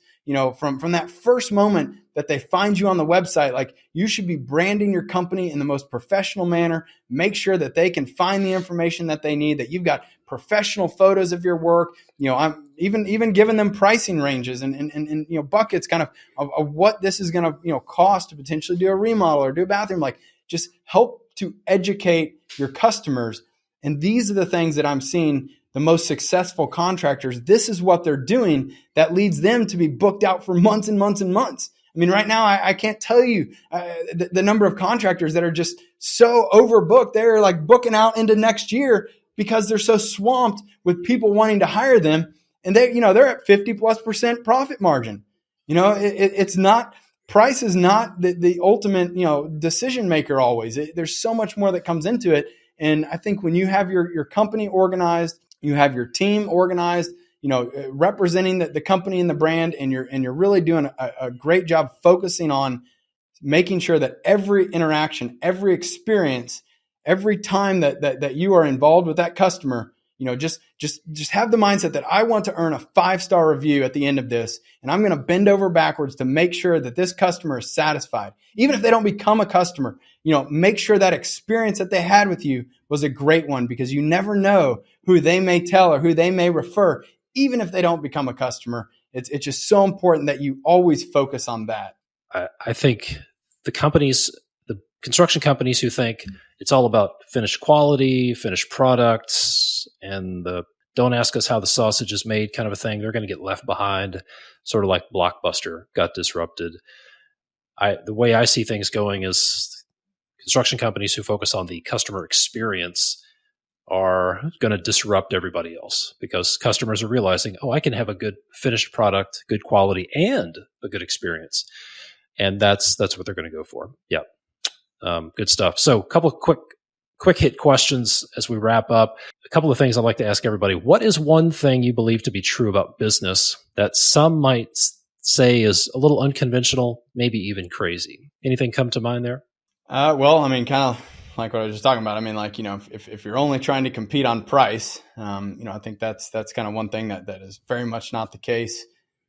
From that first moment that they find you on the website, like, you should be branding your company in the most professional manner. Make sure that they can find the information that they need, that you've got professional photos of your work. I'm even giving them pricing ranges and buckets kind of what this is going to, cost to potentially do a remodel or do a bathroom. Like, just help to educate your customers. And these are the things that I'm seeing the most successful contractors. This is what they're doing that leads them to be booked out for months and months and months. I mean, right now, I can't tell you the number of contractors that are just so overbooked. They're like booking out into next year because they're so swamped with people wanting to hire them. And they're at 50+% profit margin. It's not, price is not the ultimate, decision maker always. There's so much more that comes into it. And I think when you have your company organized, you have your team organized, representing the company and the brand, and you're really doing a great job focusing on making sure that every interaction, every experience, every time that you are involved with that customer, just have the mindset that I want to earn a 5-star review at the end of this, and I'm going to bend over backwards to make sure that this customer is satisfied. Even if they don't become a customer, make sure that experience that they had with you was a great one, because you never know who they may tell or who they may refer, even if they don't become a customer. It's just so important that you always focus on that. I think the construction companies who think it's all about finished quality, finished products, and the don't ask us how the sausage is made kind of a thing, they're going to get left behind, sort of like Blockbuster got disrupted. The way I see things going is construction companies who focus on the customer experience are going to disrupt everybody else, because customers are realizing, I can have a good finished product, good quality, and a good experience. And that's what they're going to go for. Yeah. Good stuff. So a couple of quick hit questions as we wrap up. A couple of things I'd like to ask everybody. What is one thing you believe to be true about business that some might say is a little unconventional, maybe even crazy? Anything come to mind there? Well, I mean, kind of like what I was just talking about. I mean, like, if you're only trying to compete on price, I think that's kind of one thing that is very much not the case.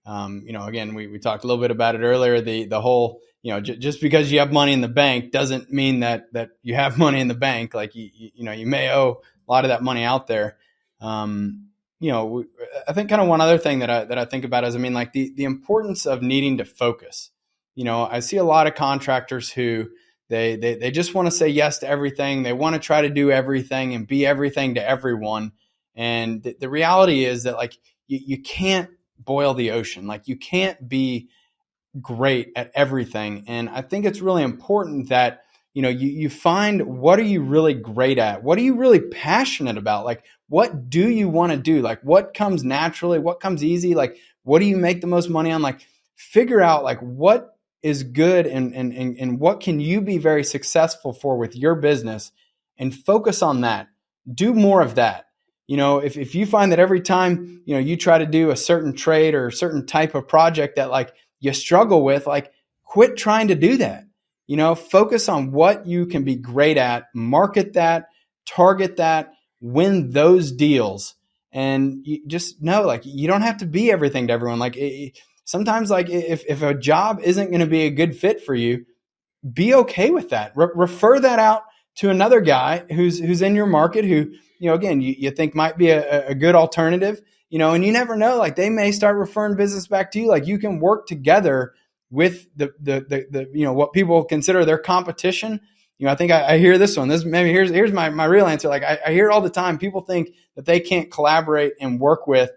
Again, we talked a little bit about it earlier. The whole, just because you have money in the bank doesn't mean that you have money in the bank. Like, you may owe a lot of that money out there. I think kind of one other thing that I think about is, I mean, like the importance of needing to focus. I see a lot of contractors who they just want to say yes to everything. They want to try to do everything and be everything to everyone. And the reality is that, like, you can't boil the ocean. Like, you can't be great at everything. And I think it's really important that, you find, what are you really great at? What are you really passionate about? Like, what do you want to do? Like, what comes naturally? What comes easy? Like, what do you make the most money on? Like, figure out like what is good and what can you be very successful for with your business, and focus on that. Do more of that. If you find that every time, you try to do a certain trade or a certain type of project that like you struggle with, like quit trying to do that. Focus on what you can be great at, market that, target that, win those deals. And you just know, like, you don't have to be everything to everyone. Like sometimes, like if a job isn't going to be a good fit for you, be okay with that. Refer that out to another guy who's in your market who, again, you think might be a good alternative, and you never know, like they may start referring business back to you. Like you can work together with the what people consider their competition. I think I hear this one. Here's my real answer. Like I hear it all the time. People think that they can't collaborate and work with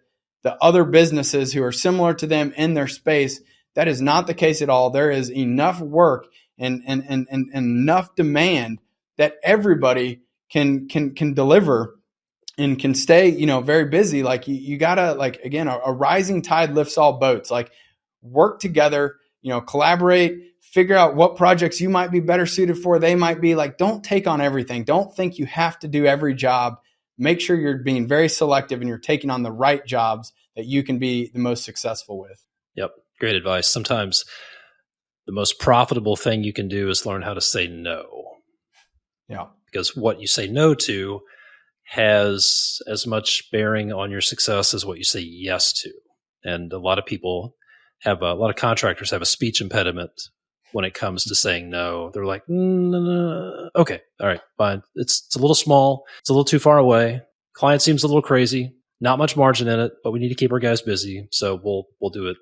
the other businesses who are similar to them in their space. That is not the case at all. There is enough work and enough demand that everybody can deliver and can stay, very busy. Like you gotta, like, again, a rising tide lifts all boats. Like work together, collaborate, figure out what projects you might be better suited for. They might be like, don't take on everything. Don't think you have to do every job. Make sure you're being very selective and you're taking on the right jobs that you can be the most successful with. Yep. Great advice. Sometimes the most profitable thing you can do is learn how to say no. Yeah. Because what you say no to has as much bearing on your success as what you say yes to. And a lot of contractors have a speech impediment when it comes to saying no. They're like, no. Okay, all right, fine. It's a little small. It's a little too far away. Client seems a little crazy. Not much margin in it, but we need to keep our guys busy, so we'll do it.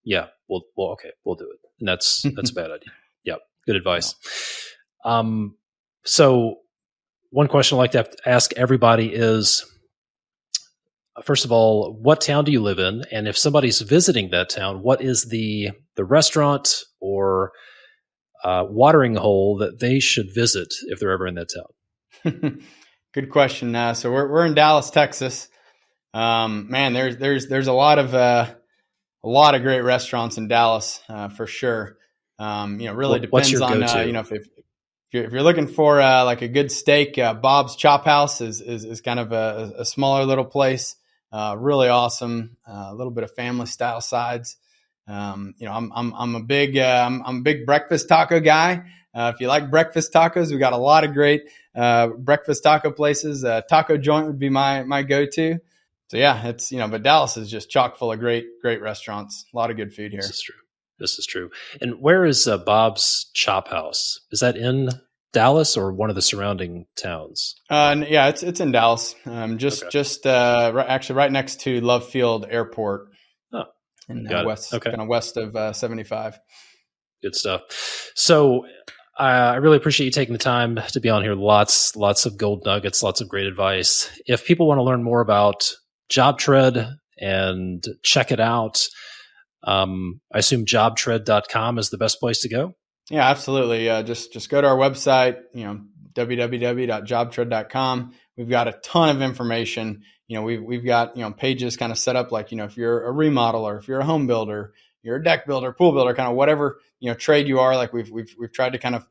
Yeah, we'll do it. And that's a bad idea. Yeah, good advice. So one question I like to ask everybody is, first of all, what town do you live in? And if somebody's visiting that town, what is the restaurant or watering hole that they should visit if they're ever in that town? Good question. So we're in Dallas, Texas. Man, there's a lot of great restaurants in Dallas for sure. Really depends on if you're looking for like a good steak, Bob's Chop House is kind of a smaller little place. Really awesome. A little bit of family style sides. I'm a big breakfast taco guy. If you like breakfast tacos, we got a lot of great breakfast taco places. Taco Joint would be my go-to. So yeah, it's, but Dallas is just chock full of great restaurants. A lot of good food here. This is true. And where is Bob's Chop House? Is that in Dallas or one of the surrounding towns? Yeah, it's in Dallas. Just right next to Love Field Airport. Oh, in west, kind of west of 75. Good stuff. So I really appreciate you taking the time to be on here. Lots of gold nuggets, lots of great advice. If people want to learn more about JobTread and check it out, I assume jobtread.com is the best place to go. Yeah, absolutely. Just go to our website, www.jobtread.com. We've got a ton of information. We've got, pages kind of set up like, if you're a remodeler, if you're a home builder, you're a deck builder, pool builder, kind of whatever, trade you are. Like we've tried to kind of,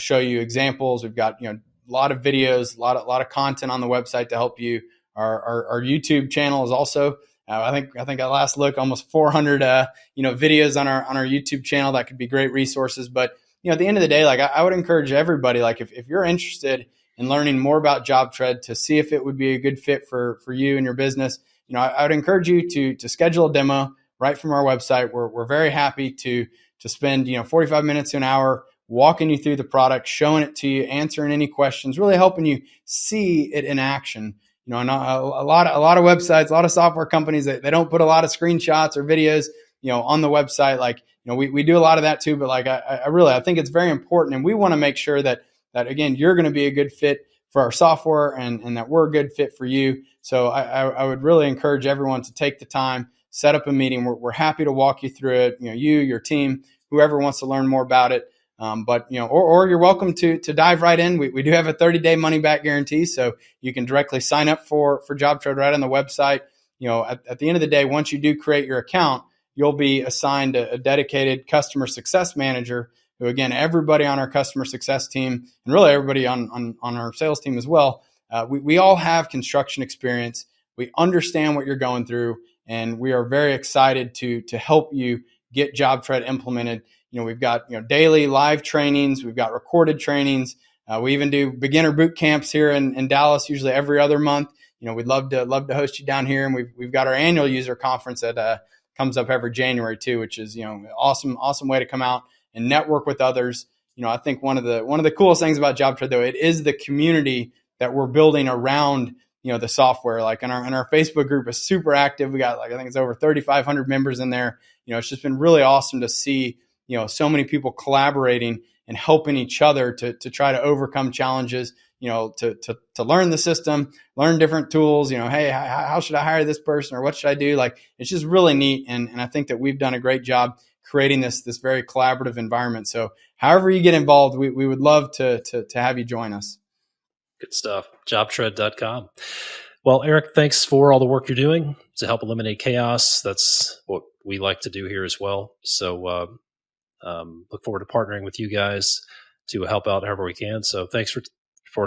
show you examples. We've got, a lot of videos, a lot of content on the website to help you. Our YouTube channel is also, I think I last looked, almost 400 videos on our YouTube channel that could be great resources. But at the end of the day, like I would encourage everybody, like if you're interested in learning more about JobTread to see if it would be a good fit for you and your business, I would encourage you to schedule a demo right from our website. We're very happy to spend 45 minutes to an hour walking you through the product, showing it to you, answering any questions, really helping you see it in action. A lot of websites, a lot of software companies, they don't put a lot of screenshots or videos, on the website. Like, we do a lot of that too, but like, I think it's very important. And we want to make sure that again, you're going to be a good fit for our software and that we're a good fit for you. So I would really encourage everyone to take the time, set up a meeting. We're happy to walk you through it. You, your team, whoever wants to learn more about it. But or you're welcome to dive right in. We do have a 30-day money back guarantee, so you can directly sign up for JobTread right on the website. At the end of the day, once you do create your account, you'll be assigned a dedicated customer success manager who, again, everybody on our customer success team and really everybody on our sales team as well, we all have construction experience. We understand what you're going through, and we are very excited to help you get JobTread implemented. We've got daily live trainings. We've got recorded trainings. We even do beginner boot camps here in Dallas, usually every other month. We'd love to host you down here, and we've got our annual user conference that comes up every January too, which is awesome way to come out and network with others. I think one of the coolest things about JobTread, though, it is the community that we're building around the software. Like in our Facebook group is super active. We got I think it's over 3,500 members in there. It's just been really awesome to see so many people collaborating and helping each other to try to overcome challenges. To learn the system, learn different tools. Hey, how should I hire this person, or what should I do? It's just really neat, and I think that we've done a great job creating this very collaborative environment. So, however you get involved, we would love to have you join us. Good stuff. JobTread.com. Well, Eric, thanks for all the work you're doing to help eliminate chaos. That's what we like to do here as well. So look forward to partnering with you guys to help out however we can. So thanks for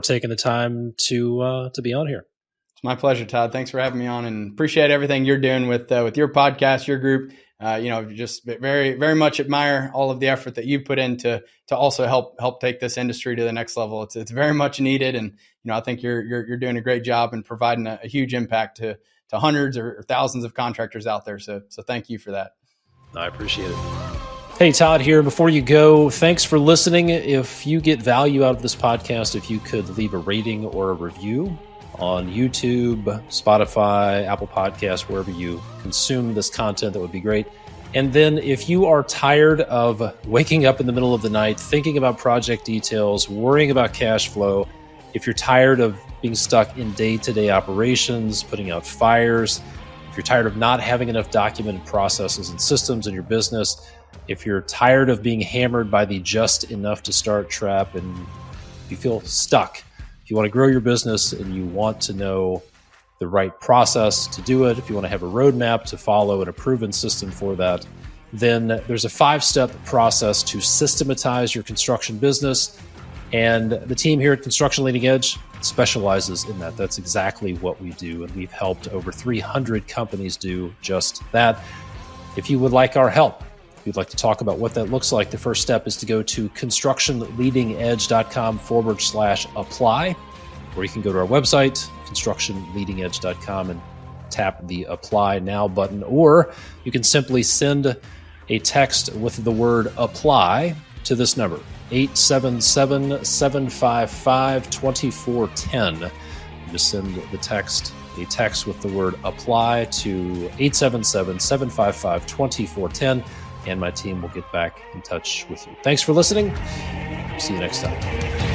taking the time to be on here. It's my pleasure, Todd. Thanks for having me on, and appreciate everything you're doing with your podcast, your group. Just very, very much admire all of the effort that you put in to also help take this industry to the next level. It's very much needed, and I think you're doing a great job and providing a huge impact to hundreds or thousands of contractors out there. So thank you for that. I appreciate it. Hey, Todd here. Before you go, thanks for listening. If you get value out of this podcast, if you could leave a rating or a review on YouTube, Spotify, Apple Podcasts, wherever you consume this content, that would be great. And then if you are tired of waking up in the middle of the night, thinking about project details, worrying about cash flow, if you're tired of being stuck in day-to-day operations, putting out fires, if you're tired of not having enough documented processes and systems in your business, if you're tired of being hammered by the just enough to start trap and you feel stuck, if you want to grow your business and you want to know the right process to do it, if you want to have a roadmap to follow and a proven system for that, then there's a 5-step process to systematize your construction business. And the team here at Construction Leading Edge specializes in that. That's exactly what we do. And we've helped over 300 companies do just that. If you would like our help, if you'd like to talk about what that looks like, the first step is to go to constructionleadingedge.com/apply, or you can go to our website, constructionleadingedge.com, and tap the Apply Now button, or you can simply send a text with the word apply to this number, 877-755-2410. Just send a text with the word apply to 877-755-2410. And my team will get back in touch with you. Thanks for listening. See you next time.